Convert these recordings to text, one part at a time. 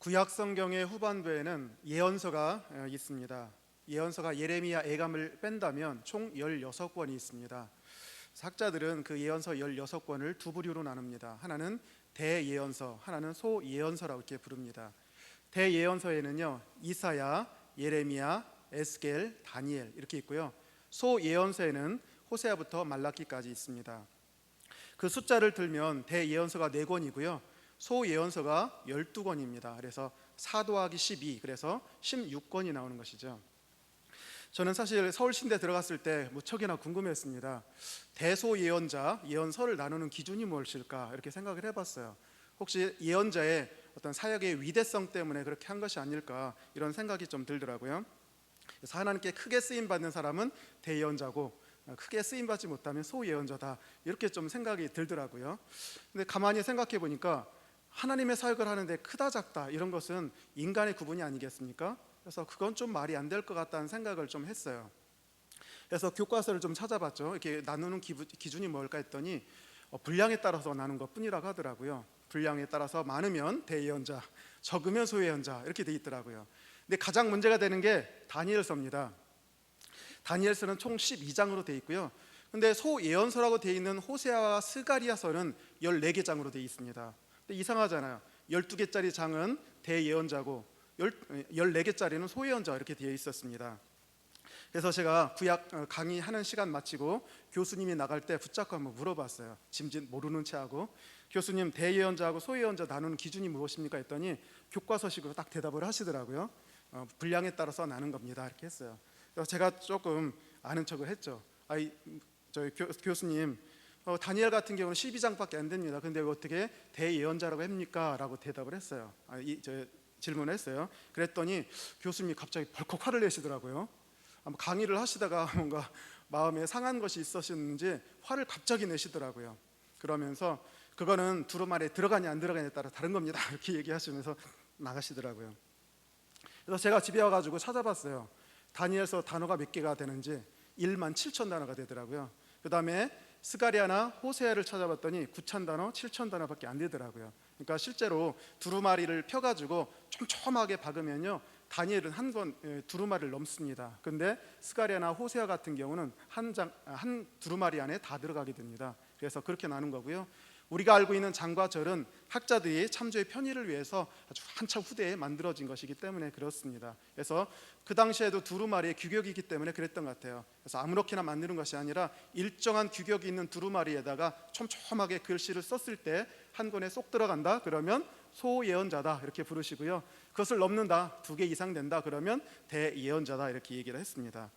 구약 성경의 후반부에는 예언서가 있습니다. 예언서가 예레미야 애감을 뺀다면 총 16권이 있습니다. 학자들은 그 예언서 16권을 두 부류로 나눕니다. 하나는 대예언서, 하나는 소예언서라고 이렇게 부릅니다. 대예언서에는요 이사야, 예레미야, 에스겔, 다니엘 이렇게 있고요. 소예언서에는 호세아부터 말라기까지 있습니다. 그 숫자를 들면 대예언서가 4권이고요 소예언서가 12권입니다. 그래서 4 더하기 12, 그래서 16권이 나오는 것이죠. 저는 사실 서울신대 들어갔을 때 무척이나 궁금했습니다. 대소예언자, 예언서를 나누는 기준이 무엇일까 이렇게 생각을 해봤어요. 혹시 예언자의 어떤 사역의 위대성 때문에 그렇게 한 것이 아닐까 이런 생각이 좀 들더라고요. 그래서 하나님께 크게 쓰임받는 사람은 대예언자고 크게 쓰임받지 못하면 소예언자다 이렇게 좀 생각이 들더라고요. 근데 가만히 생각해 보니까 하나님의 사역을 하는데 크다 작다 이런 것은 인간의 구분이 아니겠습니까? 그래서 그건 좀 말이 안 될 것 같다는 생각을 좀 했어요. 그래서 교과서를 좀 찾아봤죠. 이렇게 나누는 기준이 뭘까 했더니 분량에 따라서 나눈 것 뿐이라고 하더라고요. 분량에 따라서 많으면 대예언자, 적으면 소예언자 이렇게 돼 있더라고요. 근데 가장 문제가 되는 게 다니엘서입니다. 다니엘서는 총 12장으로 되어 있고요. 근데 소예언서라고 되어 있는 호세아와 스가리아서는 14개 장으로 되어 있습니다. 근데 이상하잖아요. 12개짜리 장은 대예언자고 14개짜리는 소예언자 이렇게 되어 있었습니다. 그래서 제가 구약 강의하는 시간 마치고 교수님이 나갈 때 붙잡고 한번 물어봤어요. 짐짓 모르는 체하고 교수님 대예언자하고 소예언자 나누는 기준이 무엇입니까 했더니 교과서식으로 딱 대답을 하시더라고요. 분량에 따라서 나눈 겁니다 이렇게 했어요. 그래서 제가 조금 아는 척을 했죠. 저희 교수님 다니엘 같은 경우는 12장밖에 안 됩니다. 근데 어떻게 대예언자라고 합니까? 라고 대답을 했어요. 질문을 했어요. 그랬더니 교수님이 갑자기 벌컥 화를 내시더라고요. 아마 강의를 하시다가 뭔가 마음에 상한 것이 있으셨는지 화를 갑자기 내시더라고요. 그러면서 그거는 두루마리에 들어가냐 안 들어가냐에 따라 다른 겁니다 이렇게 얘기하시면서 나가시더라고요. 그래서 제가 집에 와가지고 찾아봤어요. 다니엘서 단어가 몇 개가 되는지 17,000 단어가 되더라고요. 그 다음에 스가랴나 호세아를 찾아봤더니 9,000 단어, 7,000 단어밖에 안 되더라고요. 그러니까 실제로 두루마리를 펴가지고 촘촘하게 박으면요 다니엘은 한 권 두루마리를 넘습니다. 근데 스가랴나 호세아 같은 경우는 한 두루마리 안에 다 들어가게 됩니다. 그래서 그렇게 나눈 거고요. 우리가 알고 있는 장과 절은 학자들이 참조의 편의를 위해서 아주 한참 후대에 만들어진 것이기 때문에 그렇습니다. 그래서 그 당시에도 두루마리의 규격이기 때문에 그랬던 것 같아요. 그래서 아무렇게나 만드는 것이 아니라 일정한 규격이 있는 두루마리에다가 촘촘하게 글씨를 썼을 때 한 권에 쏙 들어간다 그러면 소예언자다 이렇게 부르시고요. 그것을 넘는다 2개 이상 된다 그러면 대예언자다 이렇게 얘기를 했습니다.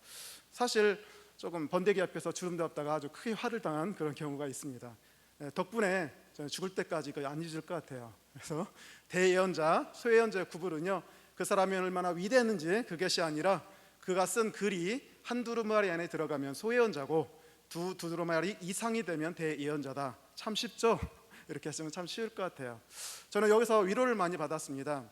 사실 조금 번데기 앞에서 주름 잡다가 아주 크게 화를 당한 그런 경우가 있습니다. 덕분에 저는 죽을 때까지 안 잊을 것 같아요. 그래서 대예언자, 소예언자의 구분은요 그 사람이 얼마나 위대했는지 그것이 아니라 그가 쓴 글이 한 두루마리 안에 들어가면 소예언자고 두 두루마리 이상이 되면 대예언자다. 참 쉽죠? 이렇게 하시면 참 쉬울 것 같아요. 저는 여기서 위로를 많이 받았습니다.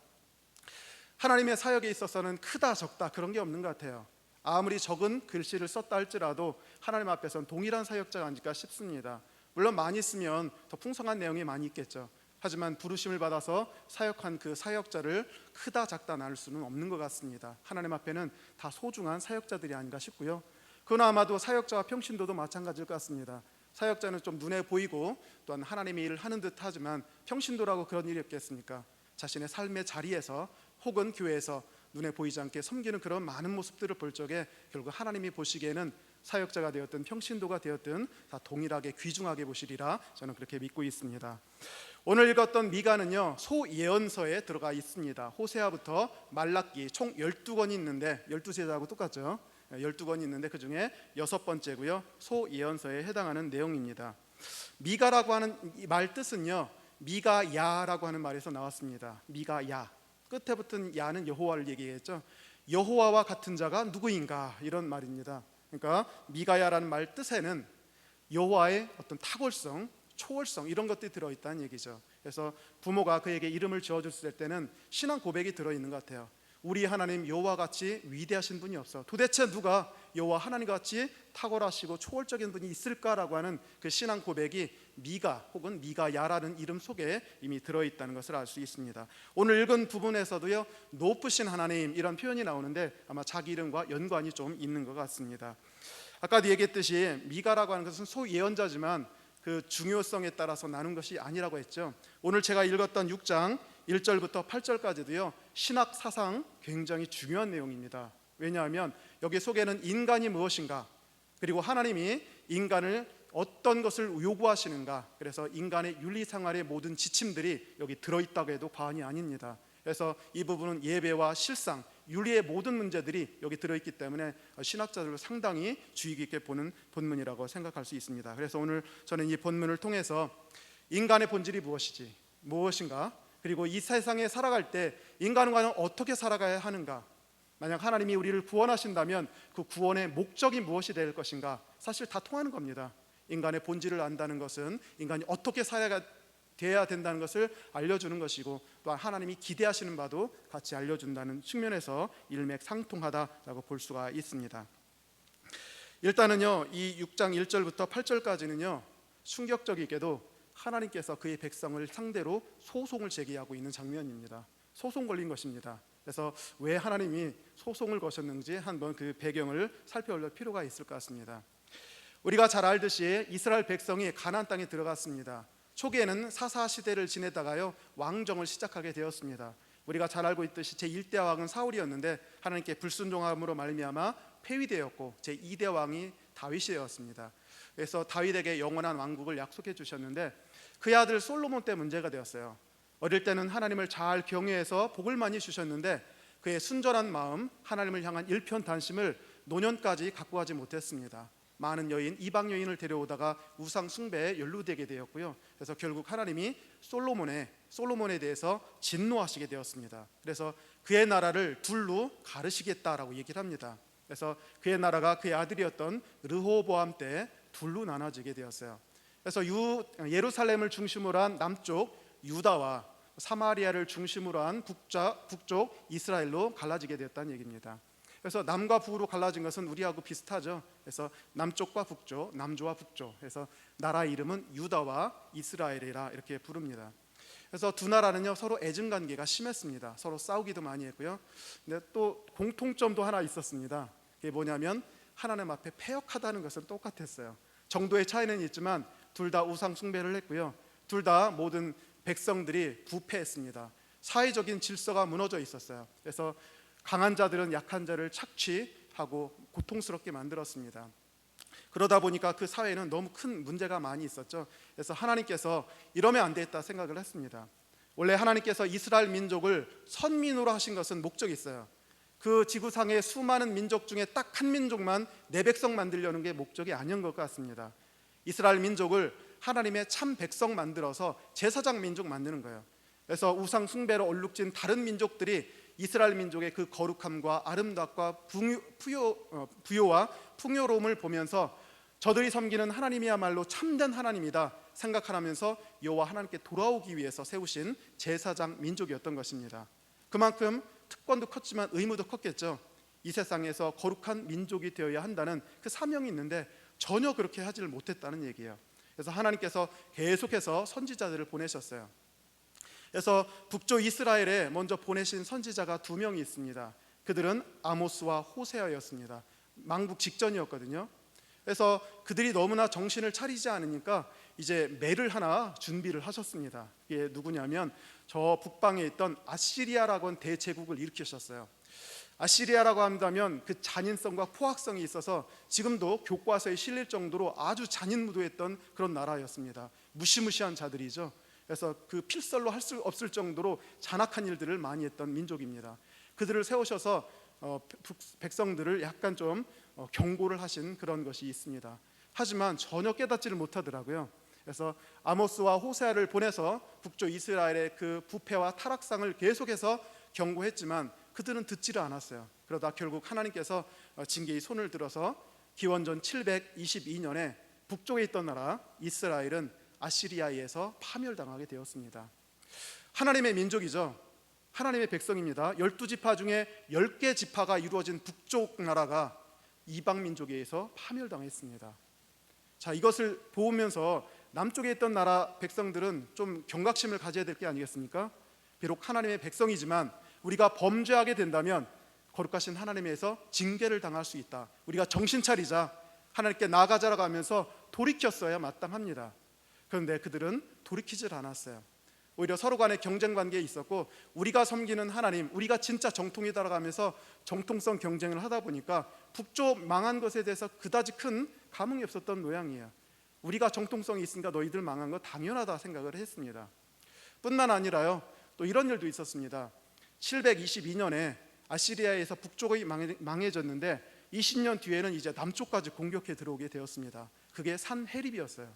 하나님의 사역에 있어서는 크다 적다 그런 게 없는 것 같아요. 아무리 적은 글씨를 썼다 할지라도 하나님 앞에서는 동일한 사역자가 아닐까 싶습니다. 물론 많이 쓰면 더 풍성한 내용이 많이 있겠죠. 하지만 부르심을 받아서 사역한 그 사역자를 크다 작다 나눌 수는 없는 것 같습니다. 하나님 앞에는 다 소중한 사역자들이 아닌가 싶고요. 그나마도 사역자와 평신도도 마찬가지일 것 같습니다. 사역자는 좀 눈에 보이고 또한 하나님의 일을 하는 듯 하지만 평신도라고 그런 일이 없겠습니까? 자신의 삶의 자리에서 혹은 교회에서 눈에 보이지 않게 섬기는 그런 많은 모습들을 볼 적에 결국 하나님이 보시기에는 사역자가 되었든 평신도가 되었든 다 동일하게 귀중하게 보시리라 저는 그렇게 믿고 있습니다. 오늘 읽었던 미가는요 소예언서에 들어가 있습니다. 호세아부터 말라기 총 12권이 있는데 12세자하고 똑같죠. 12권이 있는데 그 중에 6번째고요 소예언서에 해당하는 내용입니다. 미가라고 하는 말 뜻은요 미가야라고 하는 말에서 나왔습니다. 미가야, 끝에 붙은 야는 여호와를 얘기했죠. 여호와와 같은 자가 누구인가 이런 말입니다. 그러니까 미가야라는 말 뜻에는 여호와의 어떤 탁월성, 초월성 이런 것들이 들어있다는 얘기죠. 그래서 부모가 그에게 이름을 지어줬을 때는 신앙 고백이 들어있는 것 같아요. 우리 하나님 여호와 같이 위대하신 분이 없어. 도대체 누가 여호와 하나님 같이 탁월하시고 초월적인 분이 있을까라고 하는 그 신앙 고백이 미가 혹은 미가야라는 이름 속에 이미 들어있다는 것을 알 수 있습니다. 오늘 읽은 부분에서도요, 높으신 하나님 이런 표현이 나오는데 아마 자기 이름과 연관이 좀 있는 것 같습니다. 아까도 얘기했듯이 미가라고 하는 것은 소예언자지만 그 중요성에 따라서 나눈 것이 아니라고 했죠. 오늘 제가 읽었던 6장 1절부터 8절까지도요, 신학 사상 굉장히 중요한 내용입니다. 왜냐하면 여기 속에는 인간이 무엇인가, 그리고 하나님이 인간을 어떤 것을 요구하시는가, 그래서 인간의 윤리생활의 모든 지침들이 여기 들어있다고 해도 과언이 아닙니다. 그래서 이 부분은 예배와 실상, 윤리의 모든 문제들이 여기 들어있기 때문에 신학자들도 상당히 주의 깊게 보는 본문이라고 생각할 수 있습니다. 그래서 오늘 저는 이 본문을 통해서 인간의 본질이 무엇인가, 그리고 이 세상에 살아갈 때 인간은 어떻게 살아가야 하는가, 만약 하나님이 우리를 구원하신다면 그 구원의 목적이 무엇이 될 것인가, 사실 다 통하는 겁니다. 인간의 본질을 안다는 것은 인간이 어떻게 살아야 돼야 된다는 것을 알려주는 것이고, 또한 하나님이 기대하시는 바도 같이 알려준다는 측면에서 일맥상통하다라고 볼 수가 있습니다. 일단은요, 이 6장 1절부터 8절까지는요, 충격적이게도 하나님께서 그의 백성을 상대로 소송을 제기하고 있는 장면입니다. 소송 걸린 것입니다. 그래서 왜 하나님이 소송을 거셨는지 한번 그 배경을 살펴볼 필요가 있을 것 같습니다. 우리가 잘 알듯이 이스라엘 백성이 가나안 땅에 들어갔습니다. 초기에는 사사 시대를 지내다가요, 왕정을 시작하게 되었습니다. 우리가 잘 알고 있듯이 제1대 왕은 사울이었는데 하나님께 불순종함으로 말미암아 폐위되었고 제2대 왕이 다윗이었습니다. 그래서 다윗에게 영원한 왕국을 약속해 주셨는데 그의 아들 솔로몬 때 문제가 되었어요. 어릴 때는 하나님을 잘 경외해서 복을 많이 주셨는데 그의 순전한 마음, 하나님을 향한 일편단심을 노년까지 갖고 가지 못했습니다. 많은 여인, 이방 여인을 데려오다가 우상 숭배에 연루되게 되었고요. 그래서 결국 하나님이 솔로몬에 대해서 진노하시게 되었습니다. 그래서 그의 나라를 둘로 가르시겠다라고 얘기를 합니다. 그래서 그의 나라가 그의 아들이었던 르호보암 때 둘로 나눠지게 되었어요. 그래서 예루살렘을 중심으로 한 남쪽 유다와 사마리아를 중심으로 한 북쪽 이스라엘로 갈라지게 되었다는 얘기입니다. 그래서 남과 북으로 갈라진 것은 우리하고 비슷하죠. 그래서 남쪽과 북쪽, 남조와 북쪽. 그래서 나라 이름은 유다와 이스라엘이라 이렇게 부릅니다. 그래서 두 나라는요, 서로 애증 관계가 심했습니다. 서로 싸우기도 많이 했고요. 근데 또 공통점도 하나 있었습니다. 그게 뭐냐면 하나님 앞에 패역하다는 것은 똑같았어요. 정도의 차이는 있지만 둘 다 우상 숭배를 했고요. 둘 다 모든 백성들이 부패했습니다. 사회적인 질서가 무너져 있었어요. 그래서 강한 자들은 약한 자를 착취하고 고통스럽게 만들었습니다. 그러다 보니까 그 사회에는 너무 큰 문제가 많이 있었죠. 그래서 하나님께서 이러면 안 되겠다 생각을 했습니다. 원래 하나님께서 이스라엘 민족을 선민으로 하신 것은 목적이 있어요. 그 지구상의 수많은 민족 중에 딱 한 민족만 내 백성 만들려는 게 목적이 아닌 것 같습니다. 이스라엘 민족을 하나님의 참 백성 만들어서 제사장 민족 만드는 거예요. 그래서 우상 숭배로 얼룩진 다른 민족들이 이스라엘 민족의 그 거룩함과 아름답과 부요와 풍요로움을 보면서 저들이 섬기는 하나님이야말로 참된 하나님이다 생각하면서 여호와 하나님께 돌아오기 위해서 세우신 제사장 민족이었던 것입니다. 그만큼 특권도 컸지만 의무도 컸겠죠. 이 세상에서 거룩한 민족이 되어야 한다는 그 사명이 있는데 전혀 그렇게 하지를 못했다는 얘기예요. 그래서 하나님께서 계속해서 선지자들을 보내셨어요. 그래서 북쪽 이스라엘에 먼저 보내신 선지자가 두 명이 있습니다. 그들은 아모스와 호세아였습니다. 망국 직전이었거든요. 그래서 그들이 너무나 정신을 차리지 않으니까 이제 매를 하나 준비를 하셨습니다. 이게 누구냐면 저 북방에 있던 아시리아라고 하는 대제국을 일으키셨어요. 아시리아라고 한다면 그 잔인성과 포악성이 있어서 지금도 교과서에 실릴 정도로 아주 잔인무도했던 그런 나라였습니다. 무시무시한 자들이죠. 그래서 그 필설로 할 수 없을 정도로 잔악한 일들을 많이 했던 민족입니다. 그들을 세우셔서 백성들을 약간 좀 경고를 하신 그런 것이 있습니다. 하지만 전혀 깨닫지를 못하더라고요. 그래서 아모스와 호세아를 보내서 북쪽 이스라엘의 그 부패와 타락상을 계속해서 경고했지만 그들은 듣지를 않았어요. 그러다 결국 하나님께서 징계의 손을 들어서 기원전 722년에 북쪽에 있던 나라 이스라엘은 아시리아에서 파멸당하게 되었습니다. 하나님의 민족이죠. 하나님의 백성입니다. 12지파 중에 10개 지파가 이루어진 북쪽 나라가 이방 민족에 의해서 파멸당했습니다. 자, 이것을 보면서 남쪽에 있던 나라 백성들은 좀 경각심을 가져야 될 게 아니겠습니까? 비록 하나님의 백성이지만 우리가 범죄하게 된다면 거룩하신 하나님에서 징계를 당할 수 있다. 우리가 정신 차리자, 하나님께 나아가자라고 하면서 돌이켰어야 마땅합니다. 그런데 그들은 돌이키질 않았어요. 오히려 서로 간의 경쟁 관계에 있었고, 우리가 섬기는 하나님, 우리가 진짜 정통이다라고 하면서 정통성 경쟁을 하다 보니까 북쪽 망한 것에 대해서 그다지 큰 감흥이 없었던 모양이에요. 우리가 정통성이 있으니까 너희들 망한 거 당연하다 생각을 했습니다. 뿐만 아니라요, 또 이런 일도 있었습니다. 722년에 아시리아에서 북쪽이 망해졌는데 20년 뒤에는 이제 남쪽까지 공격해 들어오게 되었습니다. 그게 산헤립이었어요.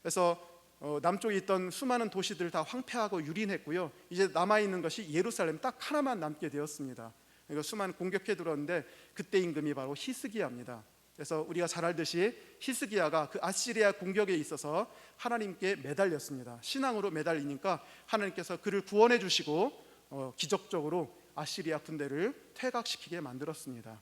그래서 남쪽에 있던 수많은 도시들 다 황폐하고 유린했고요. 이제 남아있는 것이 예루살렘 딱 하나만 남게 되었습니다. 그러니까 수많은 공격해 들어왔는데 그때 임금이 바로 히스기야입니다. 그래서 우리가 잘 알듯이 히스기야가 그 아시리아 공격에 있어서 하나님께 매달렸습니다. 신앙으로 매달리니까 하나님께서 그를 구원해 주시고 기적적으로 아시리아 군대를 퇴각시키게 만들었습니다.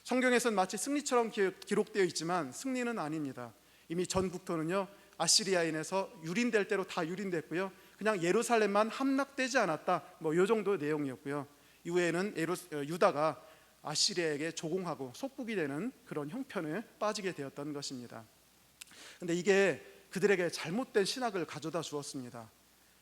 성경에서는 마치 승리처럼 기록되어 있지만 승리는 아닙니다. 이미 전 국토는요, 아시리아인에서 유린될 대로 다 유린됐고요. 그냥 예루살렘만 함락되지 않았다, 이 정도 내용이었고요. 이후에는 유다가 아시리아에게 조공하고 속국이 되는 그런 형편에 빠지게 되었던 것입니다. 그런데 이게 그들에게 잘못된 신학을 가져다 주었습니다.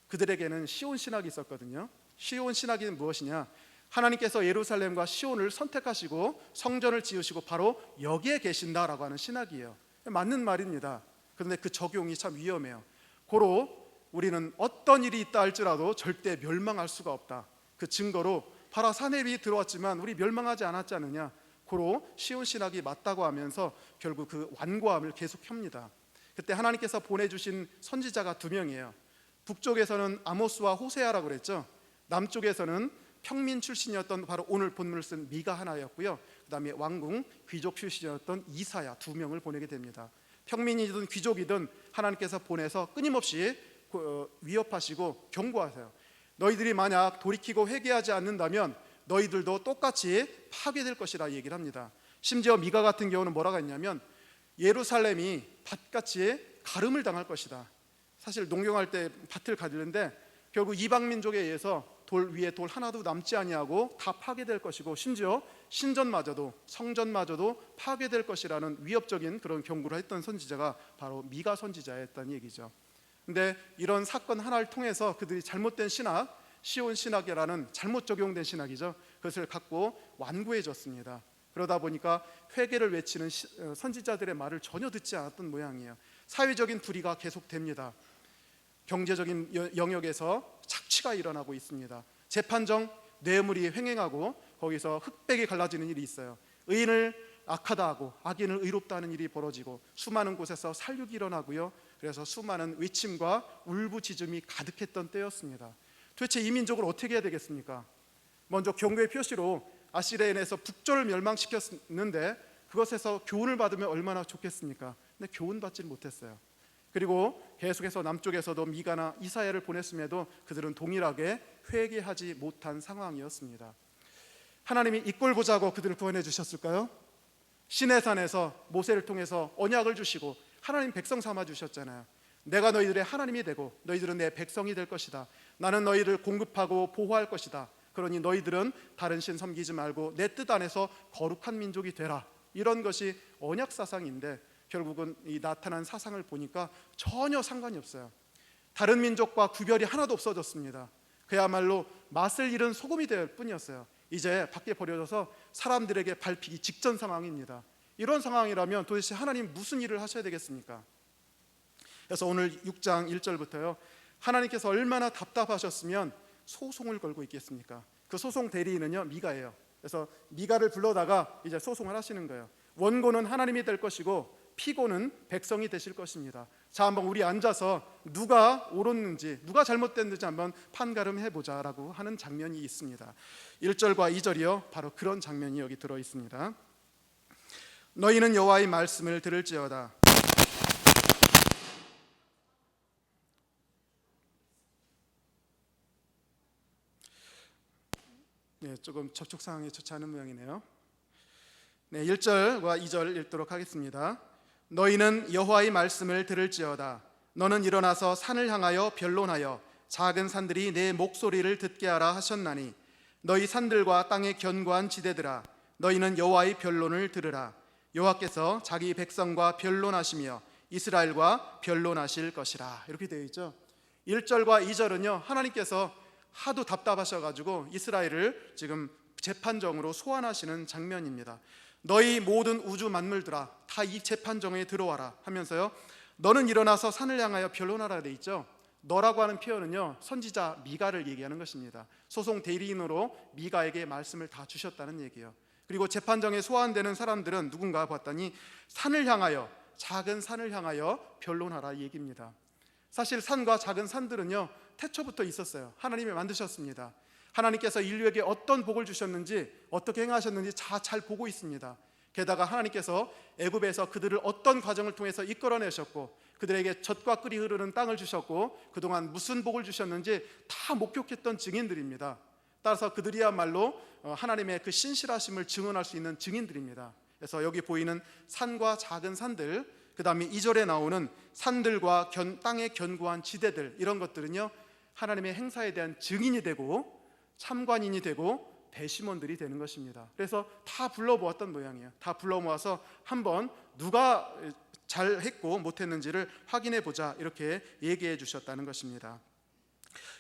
그들에게는 시온 신학이 있었거든요. 시온 신학이 무엇이냐? 하나님께서 예루살렘과 시온을 선택하시고 성전을 지으시고 바로 여기에 계신다라고 하는 신학이에요. 맞는 말입니다. 그런데 그 적용이 참 위험해요. 고로 우리는 어떤 일이 있다 할지라도 절대 멸망할 수가 없다. 그 증거로 바로 산헤립이 들어왔지만 우리 멸망하지 않았지 않느냐. 고로 시온 신학이 맞다고 하면서 결국 그 완고함을 계속합니다. 그때 하나님께서 보내주신 선지자가 두 명이에요. 북쪽에서는 아모스와 호세아라고 그랬죠. 남쪽에서는 평민 출신이었던 바로 오늘 본문을 쓴 미가 하나였고요. 그 다음에 왕궁 귀족 출신이었던 이사야 두 명을 보내게 됩니다. 평민이든 귀족이든 하나님께서 보내서 끊임없이 위협하시고 경고하세요. 너희들이 만약 돌이키고 회개하지 않는다면 너희들도 똑같이 파괴될 것이라 얘기를 합니다. 심지어 미가 같은 경우는 뭐라고 했냐면 예루살렘이 밭같이 가름을 당할 것이다. 사실 농경할 때 밭을 가리는데 결국 이방 민족에 의해서 돌 위에 돌 하나도 남지 아니하고 다 파괴될 것이고, 심지어 신전마저도 성전마저도 파괴될 것이라는 위협적인 그런 경고를 했던 선지자가 바로 미가 선지자였다는 얘기죠. 근데 이런 사건 하나를 통해서 그들이 잘못된 신학, 시온 신학이라는 잘못 적용된 신학이죠. 그것을 갖고 완고해졌습니다. 그러다 보니까 회개를 외치는 선지자들의 말을 전혀 듣지 않았던 모양이에요. 사회적인 불의가 계속됩니다. 경제적인 영역에서 착취가 일어나고 있습니다. 재판정 뇌물이 횡행하고 거기서 흑백이 갈라지는 일이 있어요. 의인을 악하다 하고 악인을 의롭다 하는 일이 벌어지고 수많은 곳에서 살육이 일어나고요. 그래서 수많은 외침과 울부짖음이 가득했던 때였습니다. 도대체 이 민족을 어떻게 해야 되겠습니까? 먼저 경고의 표시로 아시리아인에서 북조를 멸망시켰는데 그것에서 교훈을 받으면 얼마나 좋겠습니까? 근데 교훈받지 못했어요. 그리고 계속해서 남쪽에서도 미가나 이사야를 보냈음에도 그들은 동일하게 회개하지 못한 상황이었습니다. 하나님이 이 꼴 보자고 그들을 구원해 주셨을까요? 시내산에서 모세를 통해서 언약을 주시고 하나님 백성 삼아 주셨잖아요. 내가 너희들의 하나님이 되고 너희들은 내 백성이 될 것이다. 나는 너희를 공급하고 보호할 것이다. 그러니 너희들은 다른 신 섬기지 말고 내 뜻 안에서 거룩한 민족이 되라. 이런 것이 언약 사상인데 결국은 이 나타난 사상을 보니까 전혀 상관이 없어요. 다른 민족과 구별이 하나도 없어졌습니다. 그야말로 맛을 잃은 소금이 될 뿐이었어요. 이제 밖에 버려져서 사람들에게 밟히기 직전 상황입니다. 이런 상황이라면 도대체 하나님 무슨 일을 하셔야 되겠습니까? 그래서 오늘 6장 1절부터요, 하나님께서 얼마나 답답하셨으면 소송을 걸고 있겠습니까? 그 소송 대리인은요, 미가예요. 그래서 미가를 불러다가 이제 소송을 하시는 거예요. 원고는 하나님이 될 것이고 피고는 백성이 되실 것입니다. 자, 한번 우리 앉아서 누가 옳았는지 누가 잘못됐는지 한번 판가름해보자 라고 하는 장면이 있습니다. 1절과 2절이요, 바로 그런 장면이 여기 들어 있습니다. 너희는 여호와의 말씀을 들을지어다. 네, 조금 접촉 상황이 좋지 않은 모양이네요. 네, 1절과 2절 읽도록 하겠습니다. 너희는 여호와의 말씀을 들을지어다. 너는 일어나서 산을 향하여 변론하여 작은 산들이 내 목소리를 듣게 하라 하셨나니 너희 산들과 땅의 견고한 지대들아 너희는 여호와의 변론을 들으라. 여호와께서 자기 백성과 변론하시며 이스라엘과 변론하실 것이라. 이렇게 되어 있죠. 1절과 2절은요 하나님께서 하도 답답하셔가지고 이스라엘을 지금 재판정으로 소환하시는 장면입니다. 너희 모든 우주 만물들아 다 이 재판정에 들어와라 하면서요 너는 일어나서 산을 향하여 변론하라 돼 있죠. 너라고 하는 표현은요 선지자 미가를 얘기하는 것입니다. 소송 대리인으로 미가에게 말씀을 다 주셨다는 얘기예요. 그리고 재판정에 소환되는 사람들은 누군가 봤더니 산을 향하여, 작은 산을 향하여 변론하라 이 얘기입니다. 사실 산과 작은 산들은요 태초부터 있었어요. 하나님이 만드셨습니다. 하나님께서 인류에게 어떤 복을 주셨는지 어떻게 행하셨는지 잘 보고 있습니다. 게다가 하나님께서 애굽에서 그들을 어떤 과정을 통해서 이끌어내셨고 그들에게 젖과 꿀이 흐르는 땅을 주셨고 그동안 무슨 복을 주셨는지 다 목격했던 증인들입니다. 따라서 그들이야말로 하나님의 그 신실하심을 증언할 수 있는 증인들입니다. 그래서 여기 보이는 산과 작은 산들, 그 다음에 2절에 나오는 산들과 땅의 견고한 지대들, 이런 것들은요 하나님의 행사에 대한 증인이 되고 참관인이 되고 배심원들이 되는 것입니다. 그래서 다 불러모았던 모양이에요. 다 불러 모아서 한번 누가 잘했고 못했는지를 확인해 보자 이렇게 얘기해 주셨다는 것입니다.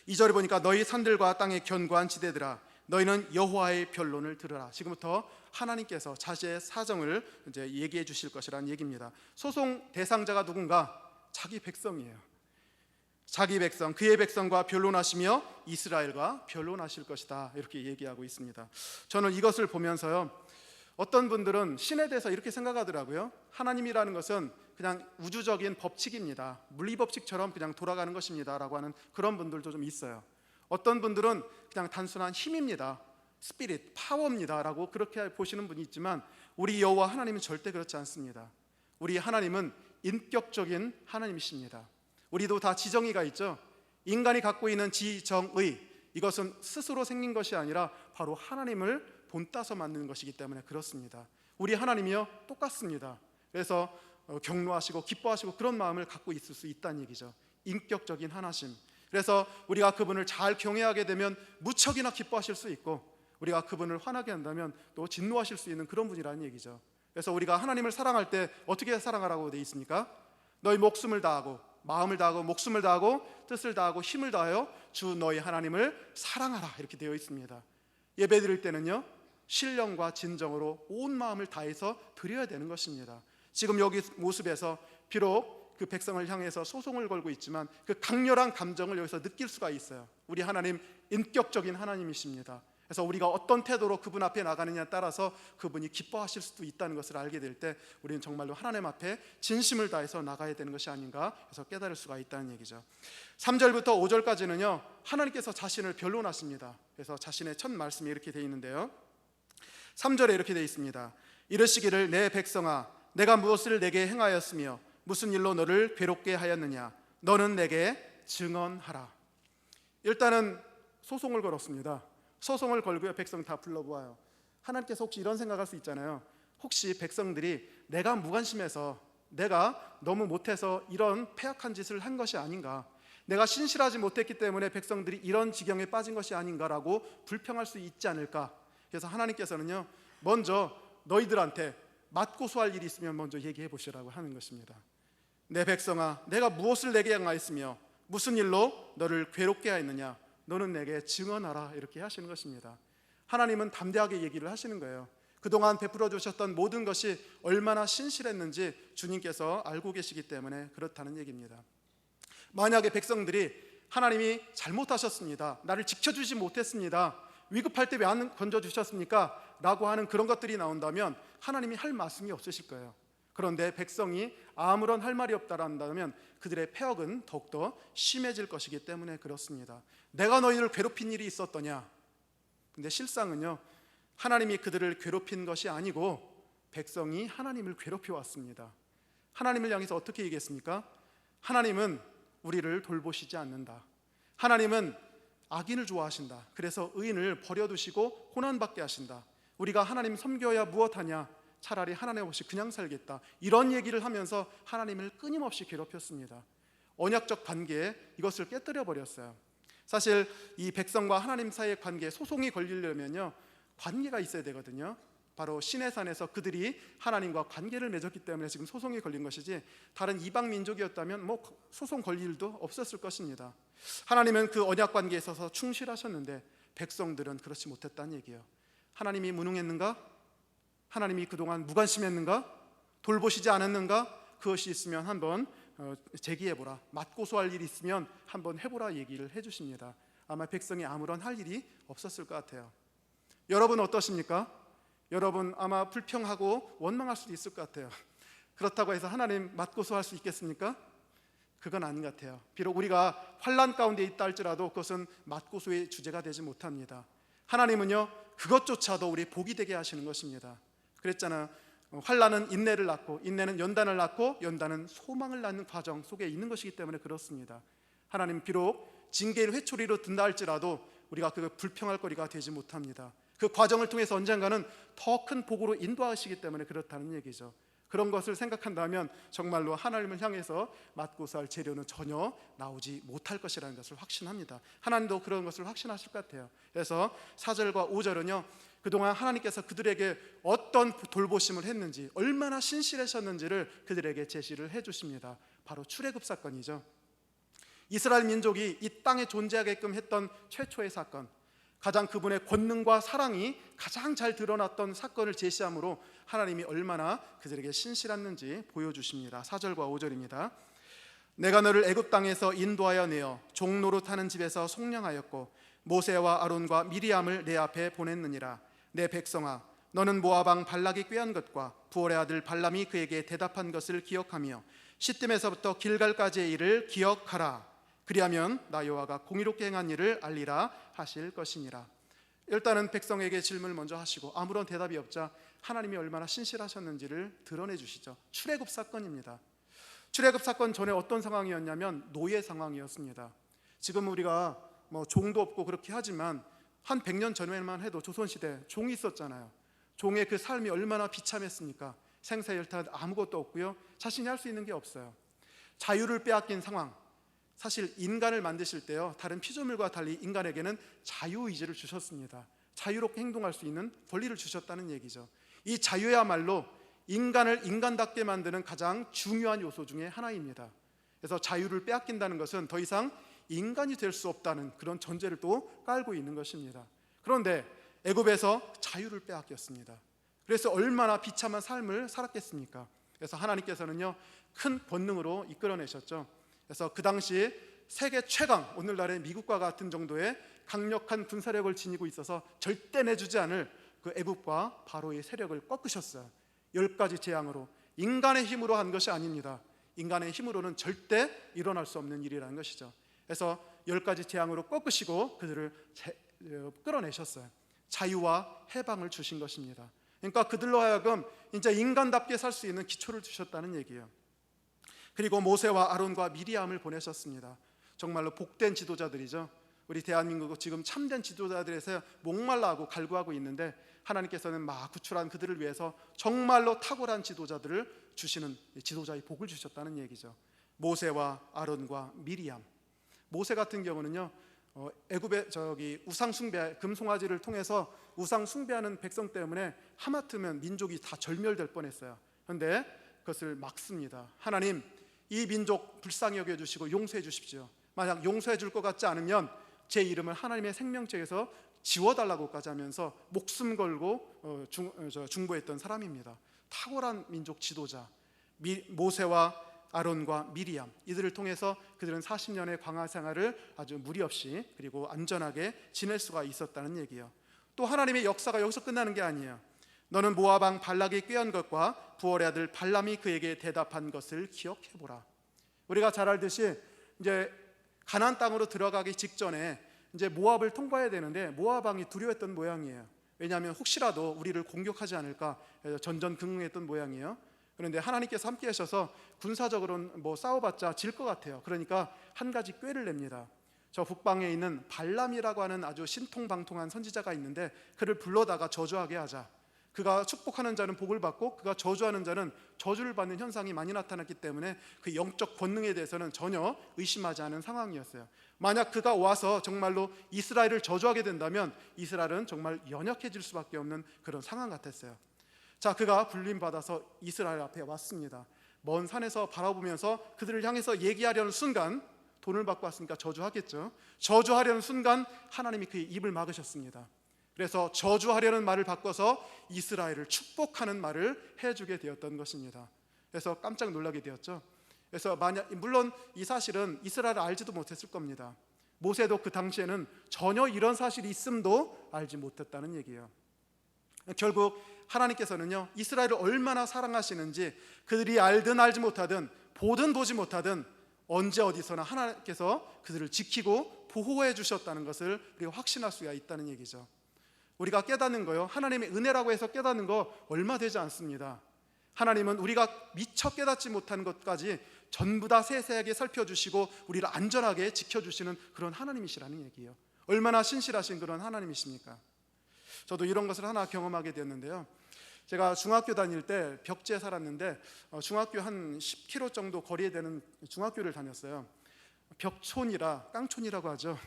2절에 보니까 너희 산들과 땅의 견고한 지대들아 너희는 여호와의 변론을 들으라. 지금부터 하나님께서 자신의 사정을 이제 얘기해 주실 것이라는 얘기입니다. 소송 대상자가 누군가? 자기 백성이에요. 자기 백성, 그의 백성과 변론하시며 이스라엘과 변론하실 것이다 이렇게 얘기하고 있습니다. 저는 이것을 보면서요 어떤 분들은 신에 대해서 이렇게 생각하더라고요. 하나님이라는 것은 그냥 우주적인 법칙입니다. 물리법칙처럼 그냥 돌아가는 것입니다 라고 하는 그런 분들도 좀 있어요. 어떤 분들은 그냥 단순한 힘입니다. 스피릿, 파워입니다 라고 그렇게 보시는 분이 있지만 우리 여호와 하나님은 절대 그렇지 않습니다. 우리 하나님은 인격적인 하나님이십니다. 우리도 다 지정의가 있죠. 인간이 갖고 있는 지정의, 이것은 스스로 생긴 것이 아니라 바로 하나님을 본따서 만드는 것이기 때문에 그렇습니다. 우리 하나님이요 똑같습니다. 그래서 경노하시고 기뻐하시고 그런 마음을 갖고 있을 수 있다는 얘기죠. 인격적인 하나심. 그래서 우리가 그분을 잘 경외하게 되면 무척이나 기뻐하실 수 있고 우리가 그분을 화나게 한다면 또 진노하실 수 있는 그런 분이라는 얘기죠. 그래서 우리가 하나님을 사랑할 때 어떻게 사랑하라고 되어 있습니까? 너희 목숨을 다하고 마음을 다하고 목숨을 다하고 뜻을 다하고 힘을 다하여 주 너희 하나님을 사랑하라 이렇게 되어 있습니다. 예배 드릴 때는요 신령과 진정으로 온 마음을 다해서 드려야 되는 것입니다. 지금 여기 모습에서 비록 그 백성을 향해서 소송을 걸고 있지만 그 강렬한 감정을 여기서 느낄 수가 있어요. 우리 하나님 인격적인 하나님이십니다. 그래서 우리가 어떤 태도로 그분 앞에 나가느냐에 따라서 그분이 기뻐하실 수도 있다는 것을 알게 될 때 우리는 정말로 하나님 앞에 진심을 다해서 나가야 되는 것이 아닌가 해서 깨달을 수가 있다는 얘기죠. 3절부터 5절까지는요 하나님께서 자신을 변론하십니다. 그래서 자신의 첫 말씀이 이렇게 되어 있는데요 3절에 이렇게 되어 있습니다. 이르시기를 내 백성아 내가 무엇을 내게 행하였으며 무슨 일로 너를 괴롭게 하였느냐 너는 내게 증언하라. 일단은 소송을 걸었습니다. 소송을 걸고요 백성 다 불러보아요. 하나님께서 혹시 이런 생각할 수 있잖아요. 혹시 백성들이 내가 무관심해서 내가 너무 못해서 이런 패악한 짓을 한 것이 아닌가, 내가 신실하지 못했기 때문에 백성들이 이런 지경에 빠진 것이 아닌가라고 불평할 수 있지 않을까. 그래서 하나님께서는요 먼저 너희들한테 맞고소할 일이 있으면 먼저 얘기해 보시라고 하는 것입니다. 내 백성아 내가 무엇을 내게 행하였으며 무슨 일로 너를 괴롭게 하였느냐 너는 내게 증언하라 이렇게 하시는 것입니다. 하나님은 담대하게 얘기를 하시는 거예요. 그동안 베풀어 주셨던 모든 것이 얼마나 신실했는지 주님께서 알고 계시기 때문에 그렇다는 얘기입니다. 만약에 백성들이 하나님이 잘못하셨습니다, 나를 지켜주지 못했습니다, 위급할 때 왜 안 건져주셨습니까? 라고 하는 그런 것들이 나온다면 하나님이 할 말씀이 없으실 거예요. 그런데 백성이 아무런 할 말이 없다란다면 그들의 패역은 더욱더 심해질 것이기 때문에 그렇습니다. 내가 너희를 괴롭힌 일이 있었더냐? 근데 실상은요 하나님이 그들을 괴롭힌 것이 아니고 백성이 하나님을 괴롭혀 왔습니다. 하나님을 향해서 어떻게 얘기했습니까? 하나님은 우리를 돌보시지 않는다. 하나님은 악인을 좋아하신다. 그래서 의인을 버려두시고 고난받게 하신다. 우리가 하나님 섬겨야 무엇하냐? 차라리 하나님 없이 그냥 살겠다. 이런 얘기를 하면서 하나님을 끊임없이 괴롭혔습니다. 언약적 관계에 이것을 깨뜨려 버렸어요. 사실 이 백성과 하나님 사이의 관계에 소송이 걸리려면요, 관계가 있어야 되거든요. 바로 시내산에서 그들이 하나님과 관계를 맺었기 때문에 지금 소송이 걸린 것이지, 다른 이방 민족이었다면 뭐 소송 걸릴 일도 없었을 것입니다. 하나님은 그 언약 관계에 있어서 충실하셨는데 백성들은 그렇지 못했다는 얘기예요. 하나님이 무능했는가? 하나님이 그동안 무관심했는가? 돌보시지 않았는가? 그것이 있으면 한번 제기해보라. 맞고소할 일이 있으면 한번 해보라 얘기를 해주십니다. 아마 백성이 아무런 할 일이 없었을 것 같아요. 여러분 어떠십니까? 여러분 아마 불평하고 원망할 수도 있을 것 같아요. 그렇다고 해서 하나님 맞고소할 수 있겠습니까? 그건 아닌 것 같아요. 비록 우리가 환난 가운데 있다 할지라도 그것은 맞고소의 주제가 되지 못합니다. 하나님은요, 그것조차도 우리 복이 되게 하시는 것입니다. 그랬잖아요. 환난은 인내를 낳고, 인내는 연단을 낳고, 연단은 소망을 낳는 과정 속에 있는 것이기 때문에 그렇습니다. 하나님 비록 징계를 회초리로 든다 할지라도 우리가 그 불평할 거리가 되지 못합니다. 그 과정을 통해서 언젠가는 더 큰 복으로 인도하시기 때문에 그렇다는 얘기죠. 그런 것을 생각한다면 정말로 하나님을 향해서 맞고소할 재료는 전혀 나오지 못할 것이라는 것을 확신합니다. 하나님도 그런 것을 확신하실 것 같아요. 그래서 4절과 5절은요, 그동안 하나님께서 그들에게 어떤 돌보심을 했는지, 얼마나 신실하셨는지를 그들에게 제시를 해주십니다. 바로 출애굽 사건이죠. 이스라엘 민족이 이 땅에 존재하게끔 했던 최초의 사건, 가장 그분의 권능과 사랑이 가장 잘 드러났던 사건을 제시함으로 하나님이 얼마나 그들에게 신실했는지 보여주십니다. 4절과 5절입니다. 내가 너를 애굽 땅에서 인도하여 내어 종노릇하는 집에서 속량하였고 모세와 아론과 미리암을 내 앞에 보냈느니라. 내 백성아, 너는 모압 왕 발락이 꾀한 것과 부올의 아들 발람이 그에게 대답한 것을 기억하며 시딤에서부터 길갈까지의 일을 기억하라. 그리하면 나 여호와가 공의롭게 행한 일을 알리라 하실 것이니라. 일단은 백성에게 질문을 먼저 하시고 아무런 대답이 없자 하나님이 얼마나 신실하셨는지를 드러내 주시죠. 출애굽 사건입니다. 출애굽 사건 전에 어떤 상황이었냐면 노예 상황이었습니다. 지금 우리가 뭐 종도 없고 그렇게 하지만 한 100년 전에만 해도 조선시대 종이 있었잖아요. 종의 그 삶이 얼마나 비참했습니까? 생사열탈 아무것도 없고요, 자신이 할 수 있는 게 없어요. 자유를 빼앗긴 상황. 사실 인간을 만드실 때요, 다른 피조물과 달리 인간에게는 자유의지를 주셨습니다. 자유롭게 행동할 수 있는 권리를 주셨다는 얘기죠. 이 자유야말로 인간을 인간답게 만드는 가장 중요한 요소 중에 하나입니다. 그래서 자유를 빼앗긴다는 것은 더 이상 인간이 될 수 없다는 그런 전제를 또 깔고 있는 것입니다. 그런데 애굽에서 자유를 빼앗겼습니다. 그래서 얼마나 비참한 삶을 살았겠습니까? 그래서 하나님께서는요, 큰 권능으로 이끌어내셨죠. 그래서 그 당시 세계 최강, 오늘날의 미국과 같은 정도의 강력한 군사력을 지니고 있어서 절대 내주지 않을 그 애굽과 바로의 세력을 꺾으셨어요. 10가지 재앙으로. 인간의 힘으로 한 것이 아닙니다. 인간의 힘으로는 절대 일어날 수 없는 일이라는 것이죠. 그래서 10가지 재앙으로 꺾으시고 그들을 끌어내셨어요. 자유와 해방을 주신 것입니다. 그러니까 그들로 하여금 이제 인간답게 살 수 있는 기초를 주셨다는 얘기예요. 그리고 모세와 아론과 미리암을 보내셨습니다. 정말로 복된 지도자들이죠. 우리 대한민국 지금 참된 지도자들에서 목말라하고 갈구하고 있는데 하나님께서는 막 구출한 그들을 위해서 정말로 탁월한 지도자들을 주시는 지도자의 복을 주셨다는 얘기죠. 모세와 아론과 미리암. 모세 같은 경우는요, 애굽의 우상 숭배, 금송아지를 통해서 우상 숭배하는 백성 때문에 하마터면 민족이 다 절멸될 뻔했어요. 그런데 그것을 막습니다. 하나님, 이 민족 불쌍히 여겨주시고 용서해 주십시오. 만약 용서해 줄 것 같지 않으면 제 이름을 하나님의 생명책에서 지워달라고까지 하면서 목숨 걸고 중보했던 사람입니다. 탁월한 민족 지도자 모세와 아론과 미리암, 이들을 통해서 그들은 40년의 광야 생활을 아주 무리 없이 그리고 안전하게 지낼 수가 있었다는 얘기예요. 또 하나님의 역사가 여기서 끝나는 게 아니에요. 너는 모압 왕 발락이 꾀한 것과 부올의 아들 발람이 그에게 대답한 것을 기억해보라. 우리가 잘 알듯이 이제 가나안 땅으로 들어가기 직전에 이제 모압을 통과해야 되는데 모압 왕이 두려웠던 모양이에요. 왜냐하면 혹시라도 우리를 공격하지 않을까 전전긍긍했던 모양이에요. 그런데 하나님께서 함께 하셔서 군사적으로는 뭐 싸워봤자 질 것 같아요. 그러니까 한 가지 꾀를 냅니다. 저 북방에 있는 발람이라고 하는 아주 신통방통한 선지자가 있는데 그를 불러다가 저주하게 하자. 그가 축복하는 자는 복을 받고 그가 저주하는 자는 저주를 받는 현상이 많이 나타났기 때문에 그 영적 권능에 대해서는 전혀 의심하지 않은 상황이었어요. 만약 그가 와서 정말로 이스라엘을 저주하게 된다면 이스라엘은 정말 연약해질 수밖에 없는 그런 상황 같았어요. 자, 그가 불림받아서 이스라엘 앞에 왔습니다. 먼 산에서 바라보면서 그들을 향해서 얘기하려는 순간, 돈을 받고 왔으니까 저주하겠죠. 저주하려는 순간 하나님이 그의 입을 막으셨습니다. 그래서 저주하려는 말을 바꿔서 이스라엘을 축복하는 말을 해주게 되었던 것입니다. 그래서 깜짝 놀라게 되었죠. 그래서 물론 이 사실은 이스라엘을 알지도 못했을 겁니다. 모세도 그 당시에는 전혀 이런 사실이 있음도 알지 못했다는 얘기예요. 결국 하나님께서는요, 이스라엘을 얼마나 사랑하시는지 그들이 알든 알지 못하든 보든 보지 못하든 언제 어디서나 하나님께서 그들을 지키고 보호해 주셨다는 것을 우리가 확신할 수가 있다는 얘기죠. 우리가 깨닫는 거요, 하나님의 은혜라고 해서 깨닫는 거 얼마 되지 않습니다. 하나님은 우리가 미처 깨닫지 못한 것까지 전부 다 세세하게 살펴주시고 우리를 안전하게 지켜주시는 그런 하나님이시라는 얘기예요. 얼마나 신실하신 그런 하나님이십니까? 저도 이런 것을 하나 경험하게 되었는데요. 제가 중학교 다닐 때 벽지에 살았는데 중학교 한 10km 정도 거리에 되는 중학교를 다녔어요. 벽촌이라 깡촌이라고 하죠.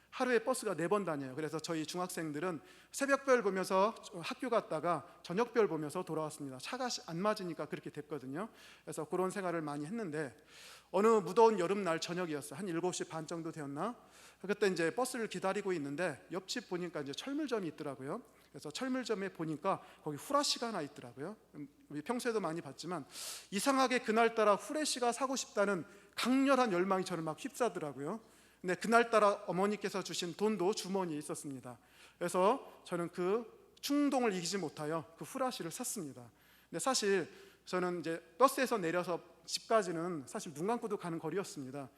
하루에 버스가 4번 다녀요. 그래서 저희 중학생들은 새벽별 보면서 학교 갔다가 저녁별 보면서 돌아왔습니다. 차가 안 맞으니까 그렇게 됐거든요. 그래서 그런 생활을 많이 했는데 어느 무더운 여름날 저녁이었어요. 한 7시 반 정도 되었나? 그때 이제 버스를 기다리고 있는데 옆집 보니까 이제 철물점이 있더라고요. 그래서 철물점에 보니까 거기 후라시가 하나 있더라고요. 우리 평소에도 많이 봤지만 이상하게 그날따라 후레시가 사고 싶다는 강렬한 열망이 저를 막 휩싸더라고요. 근데 그날따라 어머니께서 주신 돈도 주머니에 있었습니다. 그래서 저는 그 충동을 이기지 못하여 그 후라시를 샀습니다. 근데 사실 저는 이제 버스에서 내려서 집까지는 사실 눈 감고도 가는 거리였습니다.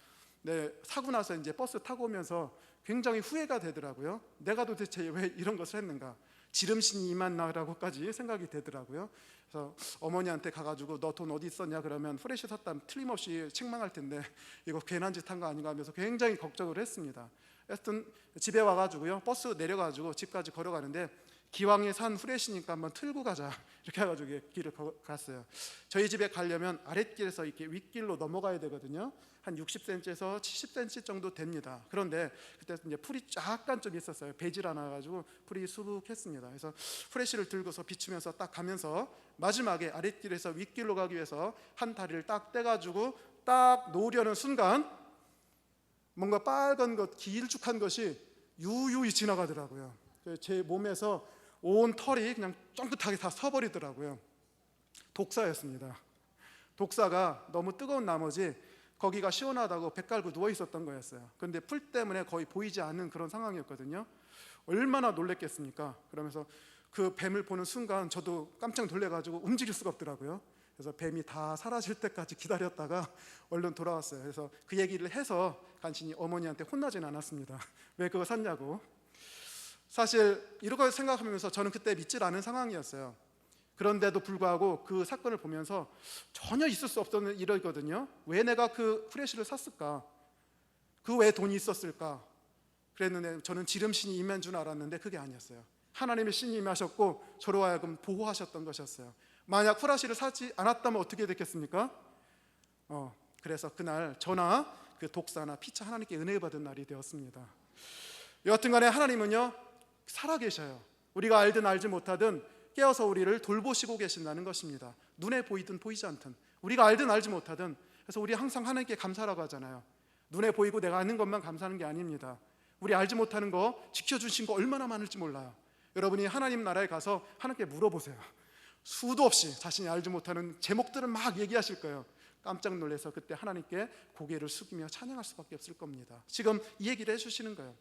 네, 사고 나서 이제 버스 타고 오면서 굉장히 후회가 되더라고요. 내가 도대체 왜 이런 것을 했는가? 지름신이 임한나라고까지 생각이 되더라고요. 그래서 어머니한테 가가지고 너 돈 어디 있었냐 그러면 후레쉬 샀다면 틀림없이 책망할 텐데 이거 괜한 짓 한 거 아닌가 하면서 굉장히 걱정을 했습니다. 하여튼 집에 와가지고요, 버스 내려가지고 집까지 걸어가는데 기왕에 산 후레쉬니까 한번 틀고 가자 이렇게 해가지고 길을 갔어요. 저희 집에 가려면 아랫길에서 이렇게 윗길로 넘어가야 되거든요. 한 60cm에서 70cm 정도 됩니다. 그런데 그때 이제 풀이 약간 좀 있었어요. 배질 않아 가지고 풀이 수북했습니다. 그래서 후레쉬를 들고서 비추면서 딱 가면서 마지막에 아랫길에서 윗길로 가기 위해서 한 다리를 딱 떼가지고 딱 놓으려는 순간 뭔가 빨간 것, 길쭉한 것이 유유히 지나가더라고요. 제 몸에서 온 털이 그냥 쫑긋하게 다 서버리더라고요. 독사였습니다. 독사가 너무 뜨거운 나머지 거기가 시원하다고 배 깔고 누워 있었던 거였어요. 그런데 풀 때문에 거의 보이지 않는 그런 상황이었거든요. 얼마나 놀랬겠습니까? 그러면서 그 뱀을 보는 순간 저도 깜짝 놀래가지고 움직일 수가 없더라고요. 그래서 뱀이 다 사라질 때까지 기다렸다가 얼른 돌아왔어요. 그래서 그 얘기를 해서 간신히 어머니한테 혼나진 않았습니다. 왜 그거 샀냐고. 사실 이렇게 생각하면서 저는 그때 믿질 않은 상황이었어요. 그런데도 불구하고 그 사건을 보면서 전혀 있을 수 없던 일이거든요. 왜 내가 그 후레쉬를 샀을까? 그 왜 돈이 있었을까? 그랬는데 저는 지름신이 임한 줄 알았는데 그게 아니었어요. 하나님의 신이 임하셨고 저로 하여금 보호하셨던 것이었어요. 만약 후레쉬를 사지 않았다면 어떻게 됐겠습니까? 그래서 그날 저나 그 독사나 피차 하나님께 은혜 받은 날이 되었습니다. 여하튼 간에 하나님은요 살아계셔요. 우리가 알든 알지 못하든 깨어서 우리를 돌보시고 계신다는 것입니다. 눈에 보이든 보이지 않든 우리가 알든 알지 못하든. 그래서 우리 항상 하나님께 감사라고 하잖아요. 눈에 보이고 내가 아는 것만 감사하는 게 아닙니다. 우리 알지 못하는 거 지켜주신 거 얼마나 많을지 몰라요. 여러분이 하나님 나라에 가서 하나님께 물어보세요. 수도 없이 자신이 알지 못하는 제목들을 막 얘기하실 거예요. 깜짝 놀라서 그때 하나님께 고개를 숙이며 찬양할 수밖에 없을 겁니다. 지금 이 얘기를 해주시는 거예요.